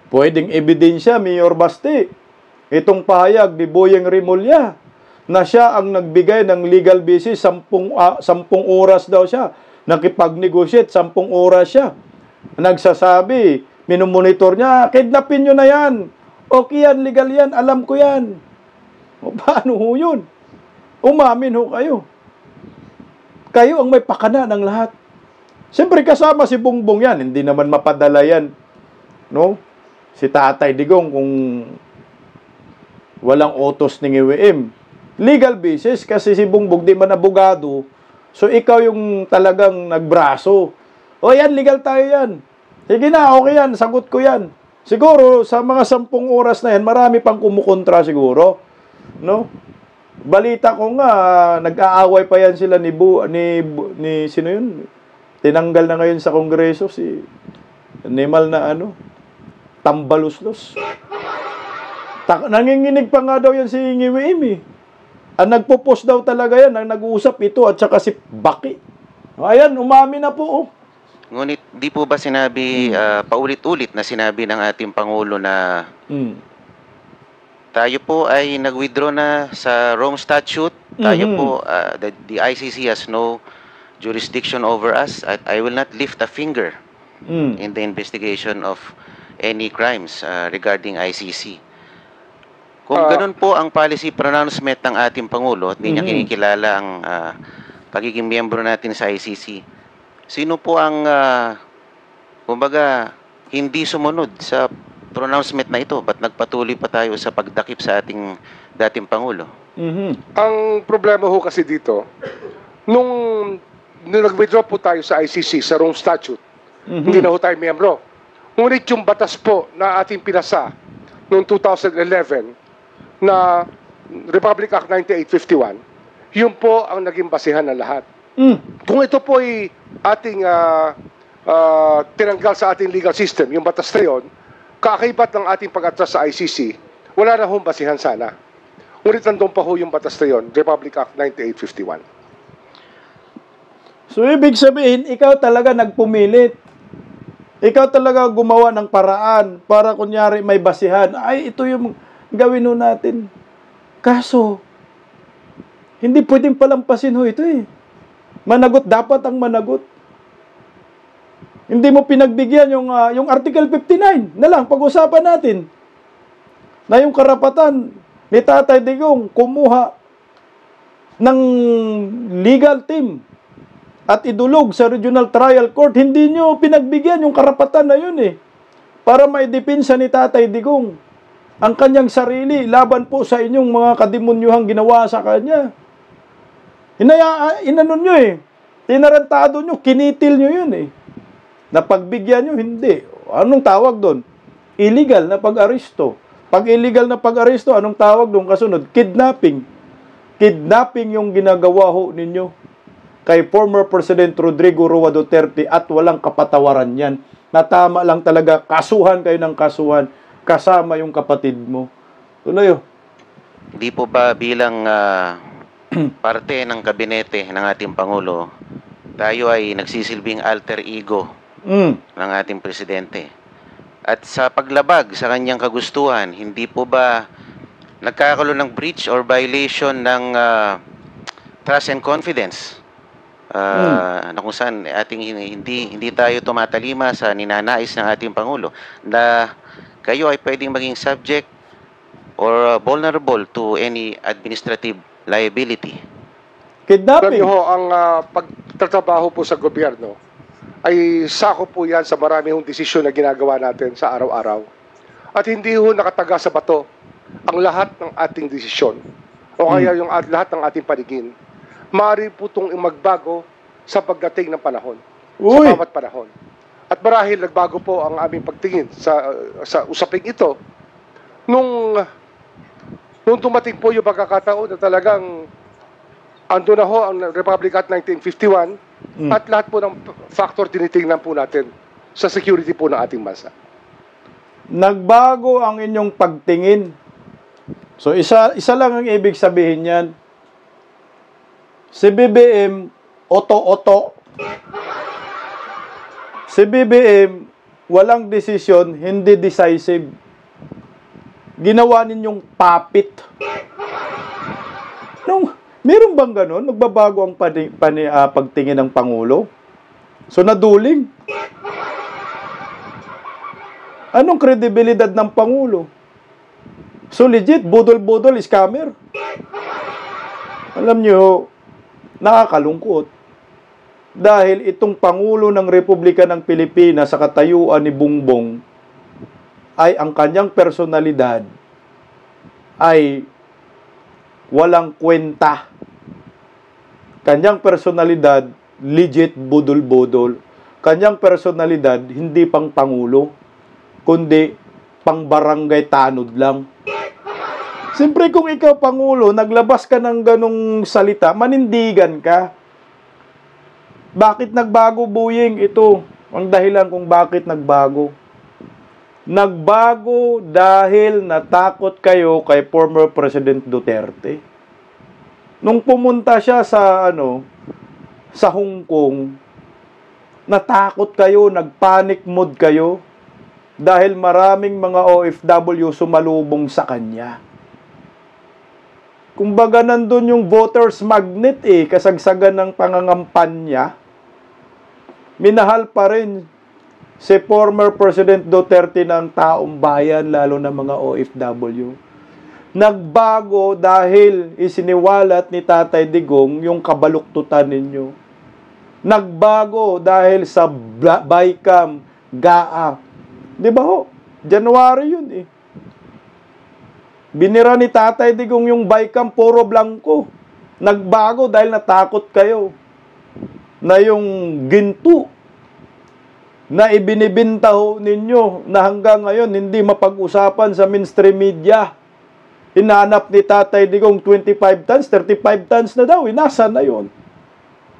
Pwedeng ebidensya, Mayor Basti. Itong pahayag ni Boyeng Rimulya na siya ang nagbigay ng legal basis. 10 oras daw siya. Nakipag-negotiate, 10 oras siya. Nagsasabi, minumonitor niya, kidnapin nyo na yan. Okay yan, legal yan, alam ko yan. O, paano ho yun? Umamin ho kayo. Kayo ang may pakana ng lahat. Siyempre kasama si Bongbong yan, hindi naman mapadala yan. No? Si Tatay Digong kung walang utos ng IWM. Legal basis kasi si Bongbong di man abogado. So ikaw yung talagang nagbraso. O yan, legal tayo yan. Sige na, okay yan, sagot ko yan. Siguro, sa mga 10 oras na yan, marami pang kumukontra siguro. No? Balita ko nga, nag-aaway pa yan sila ni sino yun? Tinanggal na ngayon sa Kongreso si Nimal na Tambaluslos. Nanginginig pa nga daw yan si Ngiwim Ang nagpo-post daw talaga yan, ang nag-uusap ito at saka si Baki. Ayan, umami na po. Ngunit di po ba sinabi, paulit-ulit na sinabi ng ating Pangulo na tayo po ay nag-withdraw na sa Rome Statute. Tayo po, the ICC has no jurisdiction over us. I will not lift a finger in the investigation of any crimes regarding ICC. Kung ganun po ang policy pronouncement ng ating Pangulo at hindi niya kinikilala ang pagiging miyembro natin sa ICC, sino po ang kumbaga, hindi sumunod sa pronouncement na ito? Ba't nagpatuloy pa tayo sa pagdakip sa ating dating Pangulo? Ang problema ho kasi dito, nung nag-withdraw po tayo sa ICC, sa Rome Statute, hindi na ho tayo miyembro. Ngunit yung batas po na ating pinasa noong 2011 na Republic Act 9851, yun po ang naging basihan ng lahat. Kung ito po ay ating tinanggal sa ating legal system, yung batas na yun, kaakibat ng ating pag-atras sa ICC, wala na hong basihan sana. Ngunit nandun pa ho yung batas na yun, Republic Act 9851. So, ibig sabihin, ikaw talaga nagpumilit. Ikaw talaga gumawa ng paraan para kunyari may basihan. Ay, ito yung gawin ho natin. Kaso, hindi pwedeng palampasin ho ito eh. Managot, dapat ang managot. Hindi mo pinagbigyan yung Article 59 na lang, pag-usapan natin. Na yung karapatan ni Tatay Digong kumuha ng legal team at idulog sa Regional Trial Court, hindi nyo pinagbigyan yung karapatan na yun eh. Para maidipinsa ni Tatay Digong ang kanyang sarili laban po sa inyong mga kademonyuhang ginawa sa kanya. Inanon nyo eh. Tinarantado nyo, kinitil nyo yun eh. Napagbigyan nyo, hindi. Anong tawag doon? Illegal na pag-aresto. Pag illegal na pag-aresto, anong tawag doon? Kasunod, kidnapping. Kidnapping yung ginagawa ho ninyo kay former President Rodrigo Roa Duterte at walang kapatawaran yan. Natama lang talaga, kasuhan kayo ng kasuhan, kasama yung kapatid mo. Tuloy. Hindi po ba bilang parte ng kabinete ng ating Pangulo, tayo ay nagsisilbing alter ego ng ating presidente? At sa paglabag sa kanyang kagustuhan, hindi po ba nagkakaroon ng breach or violation ng trust and confidence? Na kung saan ating hindi tayo tumatalima sa ninanais ng ating Pangulo na kayo ay pwedeng maging subject or vulnerable to any administrative liability. Kidnapping. Sabi ho, ang pagtatrabaho po sa gobyerno ay sako po yan sa marami hong desisyon na ginagawa natin sa araw-araw. At hindi ho nakataga sa bato ang lahat ng ating desisyon o kaya yung lahat ng ating paningin. Maaari po itong magbago sa pagdating ng panahon, sa bawat panahon. At marahil nagbago po ang aming pagtingin sa usaping ito nung dumating po yung pagkakataon na talagang ando na ho ang Republic Act 1951 at lahat po ng factor tinitingnan po natin sa security po ng ating bansa. Nagbago ang inyong pagtingin. So, isa lang ang ibig sabihin yan. Si BBM, oto-oto. Si BBM, walang desisyon, hindi decisive. Ginawa ninyong puppet. Meron bang ganon? Magbabago ang pagtingin ng Pangulo? So, naduling. Anong kredibilidad ng Pangulo? So, legit, budol-budol, scammer. Alam nyo, nakakalungkot. Dahil itong Pangulo ng Republika ng Pilipinas sa katayuan ni Bongbong ay ang kanyang personalidad ay walang kwenta. Kanyang personalidad, legit budol-budol. Kanyang personalidad, hindi pang Pangulo, kundi pang barangay tanod lang. Siyempre kung ikaw Pangulo, naglabas ka ng ganong salita, manindigan ka. Bakit nagbago, Buying? Ito ang dahilan kung bakit nagbago. Nagbago dahil natakot kayo kay former President Duterte. Nung pumunta siya sa Hong Kong, natakot kayo, nagpanic mode kayo dahil maraming mga OFW sumalubong sa kanya. Kumbaga nandun yung voters magnet kasagsagan ng pangangampanya. Minahal pa rin si former President Duterte ng taong bayan, lalo na mga OFW. Nagbago dahil isiniwalat ni Tatay Digong yung kabaluktutan ninyo. Nagbago dahil sa BICAM, GAA. Di ba ho? January yun eh. Binira ni Tatay Digong yung Bicam, puro blanco. Nagbago dahil natakot kayo na yung ginto na ibinibinta ho ninyo na hanggang ngayon hindi mapag-usapan sa mainstream media. Hinanap ni Tatay Digong 25 tons, 35 tons na daw. Nasa na yun?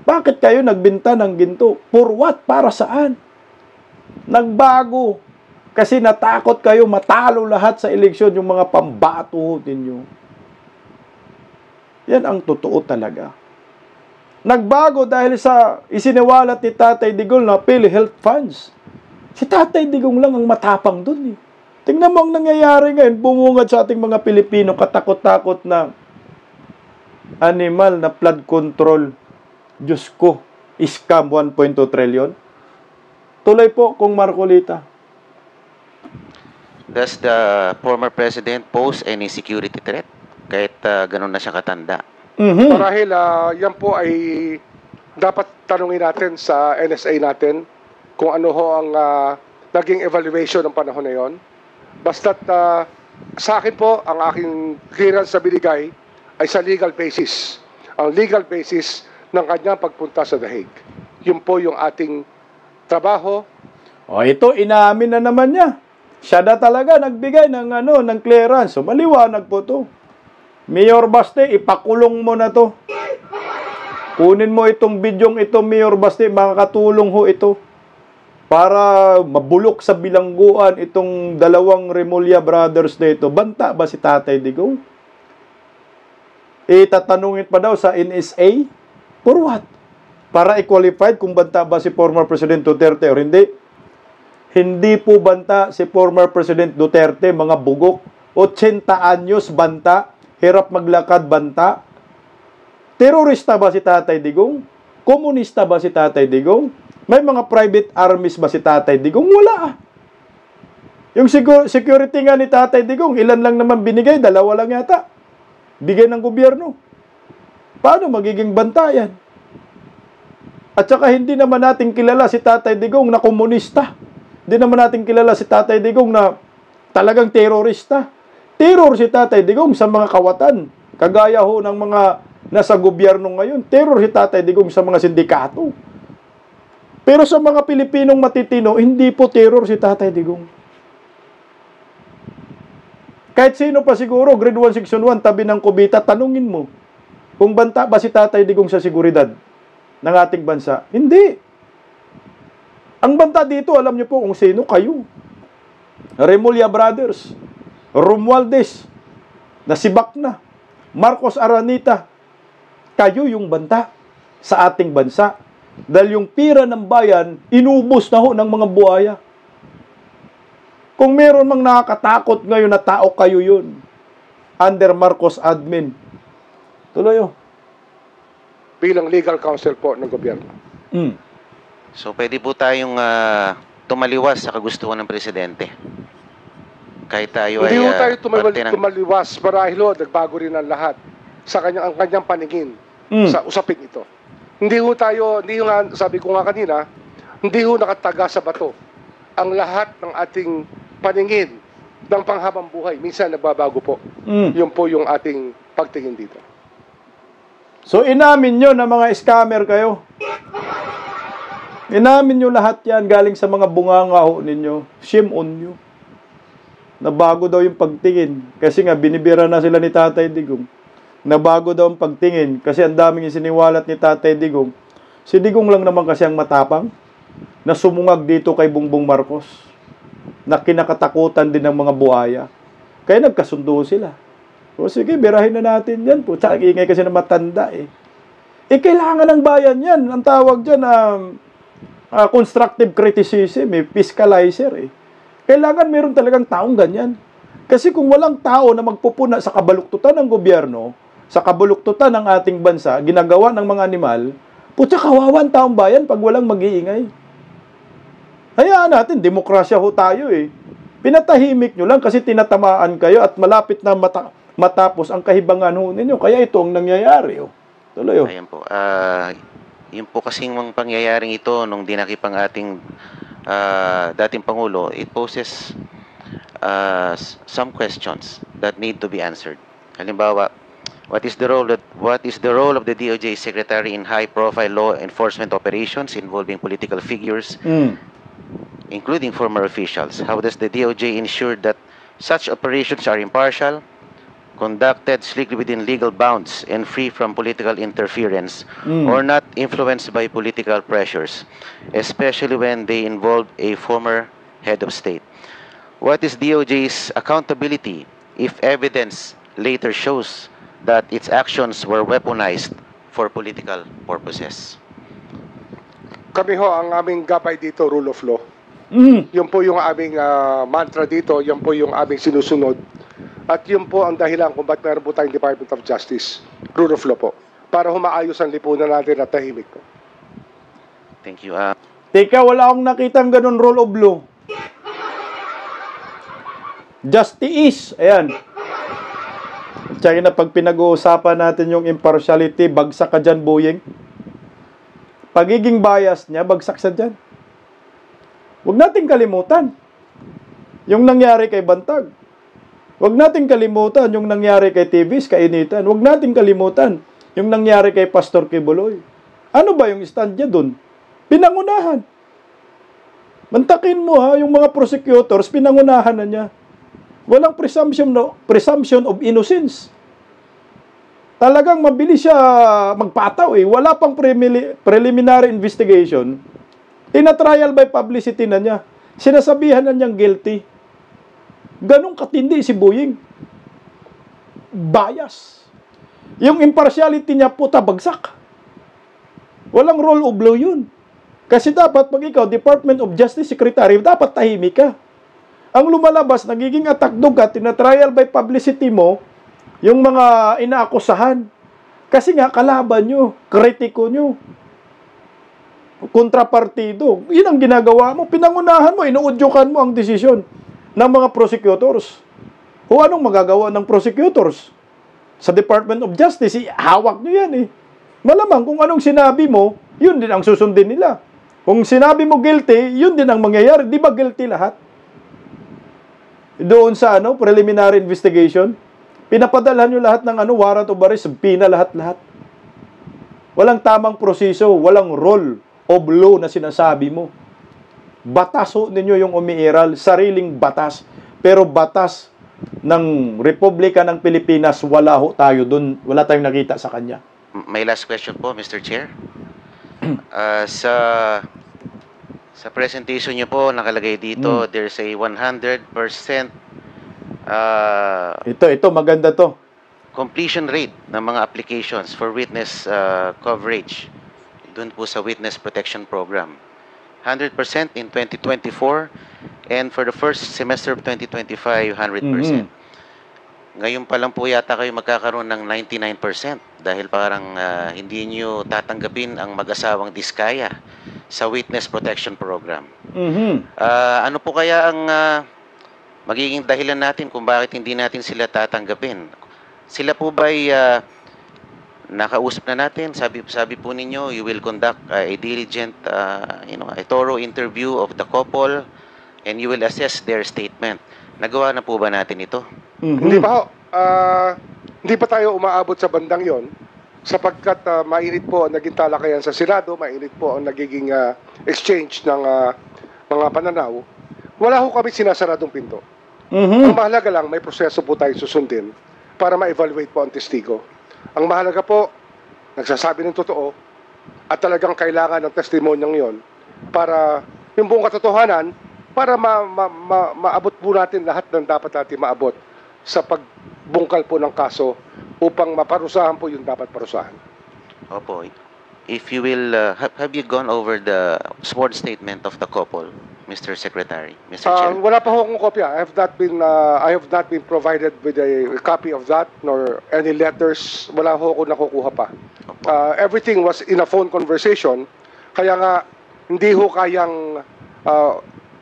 Bakit kayo nagbinta ng ginto? For what? Para saan? Nagbago. Kasi natakot kayo matalo lahat sa eleksyon yung mga pambato ninyo. Yan ang totoo talaga. Nagbago dahil sa isiniwalat ni Tatay Digong na PhilHealth funds. Si Tatay Digong lang ang matapang dun eh. Tingnan mo ang nangyayari ngayon, bumungad sa ating mga Pilipino, katakot-takot na animal na flood control. Diyos ko, scam 1.2 trillion. Tuloy po kung Marcolita. Does the former president pose any security threat? Kahit ganun na siya katanda. Marahil, yan po ay dapat tanungin natin sa NSA natin kung ano ho ang naging evaluation ng panahon na yon. Basta't sa akin po, ang aking clearance na binigay ay sa legal basis. Ang legal basis ng kanyang pagpunta sa The Hague. Yun po yung ating trabaho. O ito, inaamin na naman niya. Siya na talaga nagbigay ng ng clearance. So, maliwanag po to. Mayor Baste, ipakulong mo na to. Kunin mo itong bidyong ito, Mayor Baste, makakatulong ho ito. Para mabulok sa bilangguan itong dalawang Remulla brothers na ito. Banta ba si Tatay Digong? Itatanungin pa daw sa NSA? For what? Para i-qualified kung banta ba si former President Duterte o hindi? Hindi po banta si former President Duterte, mga bugok. 80 anyos banta, hirap maglakad banta. Terorista ba si Tatay Digong? Komunista ba si Tatay Digong? May mga private armies ba si Tatay Digong? Wala. Yung security nga ni Tatay Digong, ilan lang naman binigay? 2 lang yata. Bigay ng gobyerno. Paano magiging bantayan? At saka hindi naman natin kilala si Tatay Digong na komunista. Hindi naman natin kilala si Tatay Digong na talagang terorista. Terror si Tatay Digong sa mga kawatan. Kagaya ho ng mga nasa gobyerno ngayon. Terror si Tatay Digong sa mga sindikato. Pero sa mga Pilipinong matitino, hindi po terror si Tatay Digong. Kahit sino pa siguro, grade 1, section 1, tabi ng kubita, tanungin mo, kung banta ba si Tatay Digong sa seguridad ng ating bansa? Hindi. Ang banta dito, alam niyo po kung sino, kayo. Remulla Brothers, Romualdez, nasibak na, Marcos Aranita, kayo yung banta sa ating bansa. Dahil yung pira ng bayan, inubos na ho ng mga buhaya. Kung meron mang nakakatakot ngayon na tao, kayo yun. Under Marcos admin. Tuloy ho. Bilang legal counsel po ng gobyerno. So, pwede po tayong tumaliwas sa kagustuhan ng presidente. Kahit tayo Hindi ay... ho tayo tumaliwas. Marahil ho, nagbago rin ang lahat sa ang kanyang paningin sa usapin ito. Hindi ho tayo, hindi ho nga, sabi ko nga kanina, hindi ho nakataga sa bato ang lahat ng ating paningin ng panghabang buhay. Minsan nagbabago po. Yun po yung ating pagtingin dito. So, inamin nyo na mga scammer kayo. Inamin nyo lahat yan galing sa mga bunganga ho ninyo. Shame on you. Nabago daw yung pagtingin. Kasi nga, binibira na sila ni Tatay Digong. Nabago daw ang pagtingin kasi ang daming isiniwalat ni Tatay Digong. Si Digong lang naman kasi ang matapang na sumungag dito kay Bongbong Marcos na kinakatakutan din ng mga buhaya. Kaya nagkasundo sila. O sige, birahin na natin yan po. Tsaka ingay kasi na matanda eh. Kailangan ng bayan yan. Ang tawag dyan constructive criticism fiscalizer eh. Kailangan meron talagang taong ganyan. Kasi kung walang tao na magpupuna sa kabaluktutan ng gobyerno, sa kabaluktutan ng ating bansa, ginagawa ng mga animal, putya kawawan taong bayan pag walang mag-iingay. Hayaan natin, demokrasya ho tayo eh. Pinatahimik nyo lang kasi tinatamaan kayo at malapit na matapos ang kahibangan ho ninyo. Kaya ito ang nangyayari. Oh. Tuloy oh. Ayan po. Yun po kasing mga pangyayaring ito nung dinakip ang ating dating Pangulo, it poses some questions that need to be answered. Halimbawa, what is the role of the DOJ Secretary in high-profile law enforcement operations involving political figures, including former officials? How does the DOJ ensure that such operations are impartial, conducted strictly within legal bounds, and free from political interference, or not influenced by political pressures, especially when they involve a former head of state? What is DOJ's accountability if evidence later shows that its actions were weaponized for political purposes? Kami ho, ang aming gabay dito, rule of law. Yun po yung aming mantra dito, yun po yung aming sinusunod. At yun po ang dahilan kung ba't meron po tayong Department of Justice, rule of law po, para humaayos ang lipunan natin at tahimik po. Thank you. Teka, wala akong nakitang ganun rule of law. Justice, ayan. Tsaka na pag pinag-uusapan natin yung impartiality, bagsak ka dyan, Boyeng. Pagiging bias niya, bagsak sa dyan. Huwag nating kalimutan yung nangyari kay Bantag. Huwag nating kalimutan yung nangyari kay TVs, kay Initan. Huwag nating kalimutan yung nangyari kay Pastor Kibuloy. Ano ba yung stand niya dun? Pinangunahan. Mantakin mo ha, yung mga prosecutors, pinangunahan na niya. Walang presumption of innocence. Talagang mabilis siya magpataw eh. Wala pang preliminary investigation. Tina-trial by publicity na niya. Sinasabihan na niyang guilty. Ganong katindi si Boyeng. Bias. Yung impartiality niya, puta, bagsak. Walang rule of law yun. Kasi dapat, pag ikaw, Department of Justice Secretary, dapat tahimik ka. Ang lumalabas, nagiging atakdog ka, tina-trial by publicity mo, yung mga inaakusahan. Kasi nga, kalaban nyo, kritiko nyo, kontrapartido. Yun ang ginagawa mo. Pinangunahan mo, inuudyukan mo ang desisyon ng mga prosecutors. O anong magagawa ng prosecutors? Sa Department of Justice, hawak nyo yan eh. Malamang kung anong sinabi mo, yun din ang susundin nila. Kung sinabi mo guilty, yun din ang mangyayari. Di ba guilty lahat? Doon sa preliminary investigation, pinapadalhan nyo lahat ng warrant of arrest, pina lahat-lahat. Walang tamang proseso, walang role of law na sinasabi mo. Batas ho ninyo yung umiiral, sariling batas. Pero batas ng Republika ng Pilipinas, wala ho tayo doon. Wala tayong nakita sa kanya. My last question po, Mr. Chair. Sa presentation niyo po, nakalagay dito, there's a 100% ito, maganda to. completion rate ng mga applications for witness coverage dun po sa Witness Protection Program. 100% in 2024 and for the first semester of 2025, 100%. Ngayon pa lang po yata kayo magkakaroon ng 99% dahil parang hindi nyo tatanggapin ang mag-asawang diskaya sa Witness Protection Program. Ano po kaya ang magiging dahilan natin kung bakit hindi natin sila tatanggapin? Sila po ba'y nakausap na natin? Sabi po ninyo, you will conduct a diligent, a thorough interview of the couple and you will assess their statement. Nagawa na po ba natin ito? Hindi pa ho. Hindi pa tayo umaabot sa bandang yon sapagkat mainit po ang naging talakayan sa Senado, mainit po ang nagiging exchange ng mga pananaw. Wala ho kami sinasaradong pinto. Ang mahalaga lang, may proseso po tayo susundin para ma-evaluate po ang testigo. Ang mahalaga po, nagsasabi ng totoo at talagang kailangan ng testimonyang yon para yung buong katotohanan, para maabot po natin lahat ng dapat natin maabot sa pagbungkal po ng kaso upang maparusahan po yung dapat parusahan. Opo. If you will, have you gone over the sworn statement of the couple, Mr. Secretary, Mr. Chair? Wala pa ho akong kopya. I have not been provided with a copy of that nor any letters. Wala ho ako nakukuha pa. Everything was in a phone conversation. Kaya nga, hindi ho kayang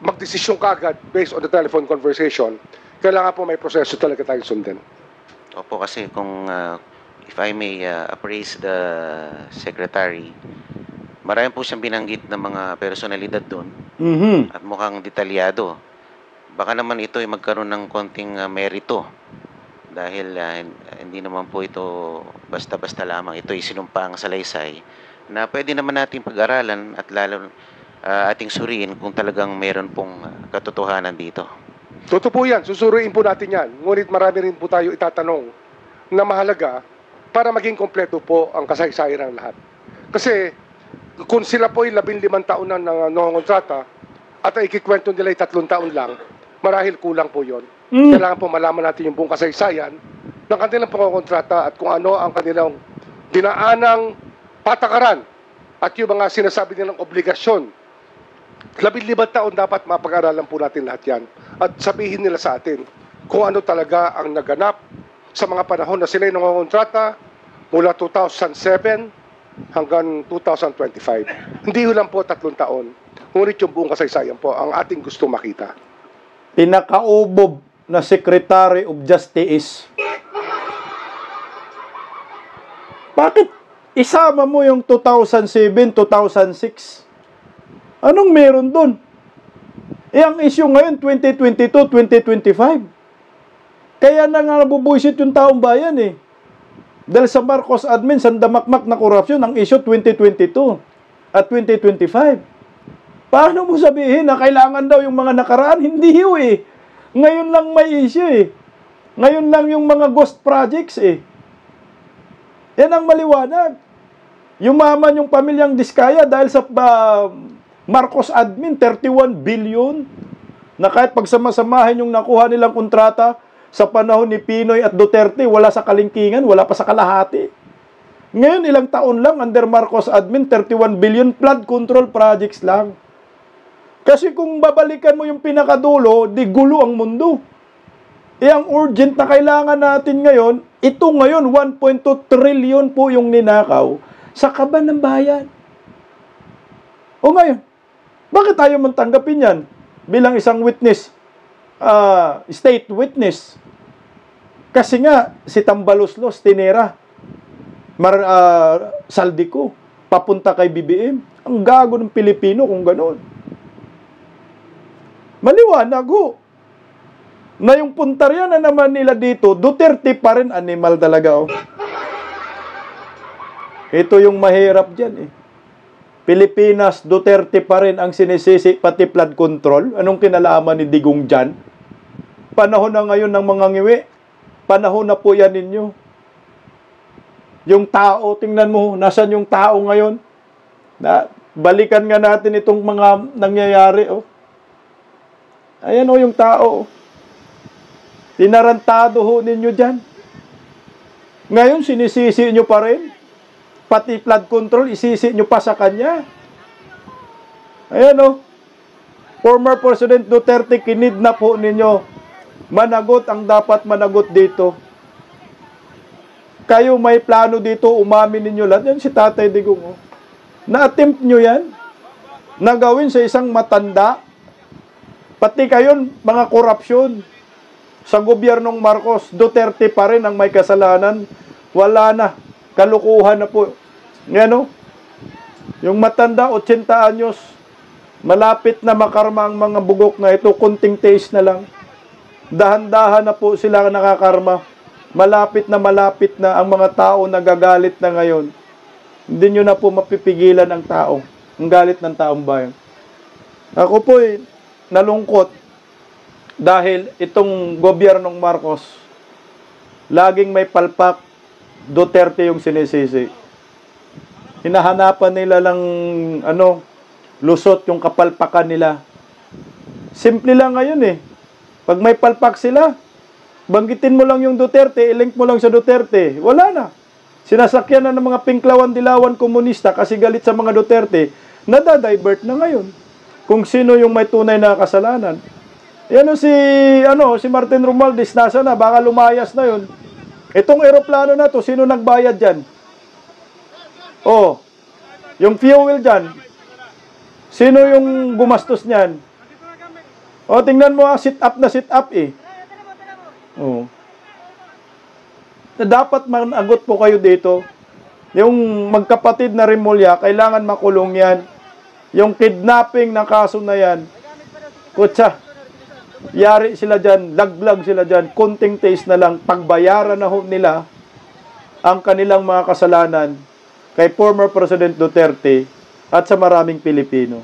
magdesisyon kaagad based on the telephone conversation. Kailangan po may proseso talaga tayong sundin. Opo, kasi kung if I may appraise the Secretary, Marami po siyang binanggit na mga personalidad doon at mukhang detalyado. Baka naman ito ay magkaroon ng konting merito dahil hindi naman po ito basta-basta lamang. Ito ay sinumpaang salaysay na pwede naman natin pag-aralan at lalo ating suriin kung talagang meron pong katotohanan dito. Totoo po yan, susuriin po natin yan. Ngunit marami rin po tayo itatanong na mahalaga para maging kompleto po ang kasaysayan ng lahat. Kasi kung sila po ay 15 taon na nangongontrata at ay ikikwento nila ay 3 taon lang, marahil kulang po yon. Kailangan po malaman natin yung buong kasaysayan ng kanilang pangongontrata at kung ano ang kanilang dinaanang patakaran at yung mga sinasabi nilang obligasyon. 15 taon dapat mapag-aralan po natin lahat yan at sabihin nila sa atin kung ano talaga ang naganap sa mga panahon na sila ay nangongontrata mula 2007 hanggang 2025. Hindi lang po 3 taon, ngunit yung buong kasaysayan po ang ating gusto makita. Pinakaubob na Secretary of Justice. Bakit isama mo yung 2007, 2006? Anong meron doon? Ang issue ngayon, 2022, 2025. Kaya na nga nabubuisit yung taong bayan eh. Dahil sa Marcos admin, sandamakmak na korupsyon, ang issue 2022 at 2025. Paano mo sabihin na kailangan daw yung mga nakaraan? Hindi yun eh. Ngayon lang may issue eh. Ngayon lang yung mga ghost projects eh. Yan ang maliwanag. Yumaman yung pamilyang Diskaya dahil sa Marcos admin, 31 billion na kahit pagsama-samahin yung nakuha nilang kontrata sa panahon ni Pinoy at Duterte, wala sa kalingkingan, wala pa sa kalahati. Ngayon, ilang taon lang, under Marcos admin, 31 billion flood control projects lang. Kasi kung babalikan mo yung pinakadulo, di gulo ang mundo. Ang urgent na kailangan natin ngayon, ito ngayon, 1.2 trillion po yung ninakaw sa kaban ng bayan. O ngayon, bakit tayo mantanggapin yan bilang isang witness, state witness? Kasi nga, si Tambaloslos, tinira, Saldico, papunta kay BBM. Ang gago ng Pilipino kung gano'n. Maliwanag ho. Na yung puntarya na naman nila dito, Duterte pa rin, animal talaga oh. Ito yung mahirap dyan eh. Pilipinas, Duterte pa rin ang sinisisi, pati flood control. Anong kinalaman ni Digong dyan? Panahon na ngayon ng mga ngiwi. Panahon na po yan ninyo. Yung tao, tingnan mo, nasan yung tao ngayon? Balikan nga natin itong mga nangyayari. Oh. Ayan o yung tao. Tinarantado ho ninyo dyan. Ngayon, sinisisi nyo pa rin. Pati flood control, isisi nyo pa sa kanya. Ayan o. Former President Duterte, kinidnap ho ninyo. Managot ang dapat managot dito. Kayo may plano dito, umamin ninyo lahat. Yan si Tatay Digong. Oh. Na-attempt nyo yan. Nagawin sa isang matanda. Pati kayo, mga korupsyon. Sa gobyernong Marcos, Duterte pa rin ang may kasalanan. Wala na. Kalukuhan na po. Yan o. Yung matanda, 80 anyos. Malapit na makarma ang mga bugok na ito. Kunting taste na lang. Dahan-dahan na po sila nakakarma. Malapit na ang mga tao nagagalit na ngayon. Hindi nyo na po mapipigilan ang tao. Ang galit ng taong bayan. Ako po nalungkot dahil itong gobyernong Marcos laging may palpak. Duterte yung sinisisi. Hinahanapan nila lang lusot yung kapalpakan nila. Simple lang ngayon eh. Pag may palpak sila, banggitin mo lang yung Duterte, ilink mo lang sa Duterte, wala na. Sinasakyan na ng mga pinklawan-dilawan komunista kasi galit sa mga Duterte, nadadivert na ngayon. Kung sino yung may tunay na kasalanan. Yan si Martin Romualdez, nasa na, baka lumayas na yun. Itong eroplano na to, sino nagbayad dyan? Oh, yung fuel dyan, sino yung gumastos niyan? O, tingnan mo sit-up na sit-up eh. Oh. Na dapat managot po kayo dito. Yung magkapatid na Remulla, kailangan makulong yan. Yung kidnapping na kaso na yan, kutsa, yari sila dyan, laglag sila dyan, kunting taste na lang, pagbayaran na ho nila ang kanilang mga kasalanan kay former President Duterte at sa maraming Pilipino.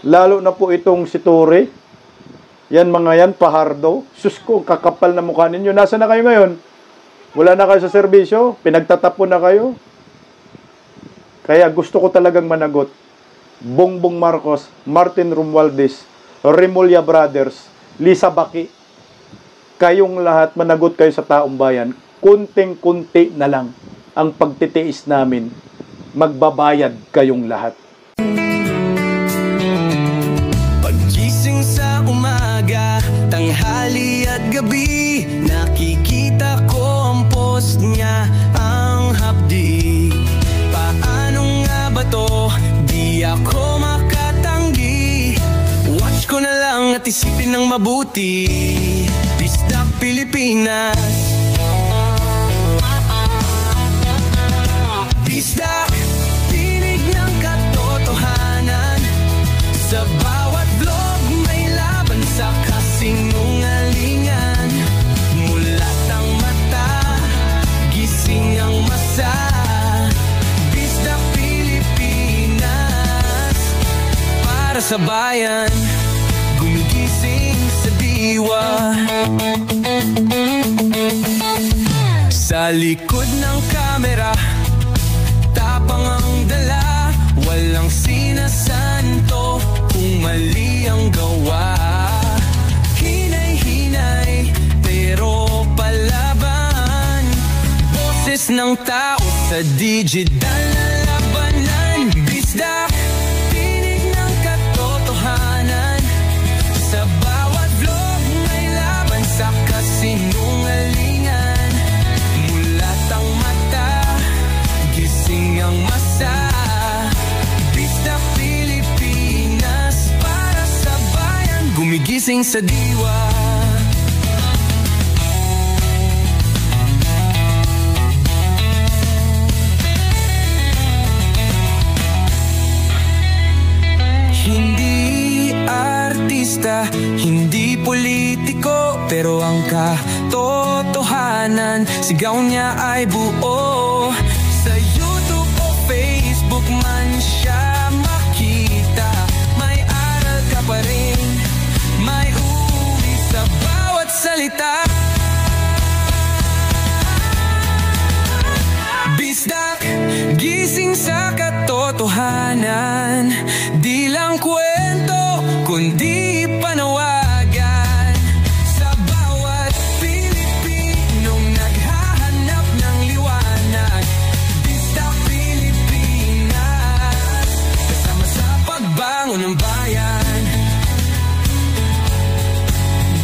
Lalo na po itong si Torre, yan mga yan, Pahardo, sus ko, kakapal na mukha ninyo. Nasaan na kayo ngayon? Wala na kayo sa serbisyo? Pinagtatapon na kayo? Kaya gusto ko talagang managot. Bongbong Marcos, Martin Romualdez, Remulla Brothers, Lisa Baki, kayong lahat managot kayo sa taong bayan. Kunting-kunti na lang ang pagtitiis namin. Magbabayad kayong lahat. Paggising sa umaga, tanghali at gabi, nakikita ko ang post niya, ang hapdi. Paano nga ba to? Di ako makatanggi. Watch ko na lang at isipin ng mabuti. Bisdak Pilipinas. Bisdak, tinig ng katotohanan. Sa bawat vlog may laban sa kasinungalingan. Mulat ang mata, gising ang masa. Bisdak Pilipinas, para sa bayan, gumigising sa diwa. Sa likod ng kamera, tapang ang dala, walang sinasanto kung mali ang gawa. Hinay-hinay, pero palaban. Boses ng tao sa digital na labanan. Bisdak, tinig ng katotohanan. Sa bawat vlog may laban sa kasinungalingan. Mulat ang mata, gising ang masa. Bisdak Pilipinas, para sa bayan, gumigising sa diwa. Hindi artista, hindi politiko, pero ang katotohanan, sigaw niya ay buo. Sa YouTube o Facebook man siya makita, may aral ka pa rin, may uri sa bawat salita. Bisdak, gising sa katotohanan. Di lang kwento, kundi panawagan. Sa bawat Pilipinong naghahanap ng liwanag. Bisdak Pilipinas, kasama sa pagbangon ng bayan.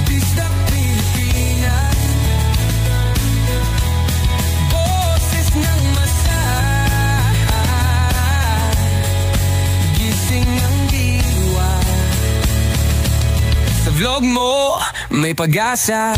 Bisdak Pilipinas, boses ng masa. Gising ang diwa. Sa vlog mo may pag-asa.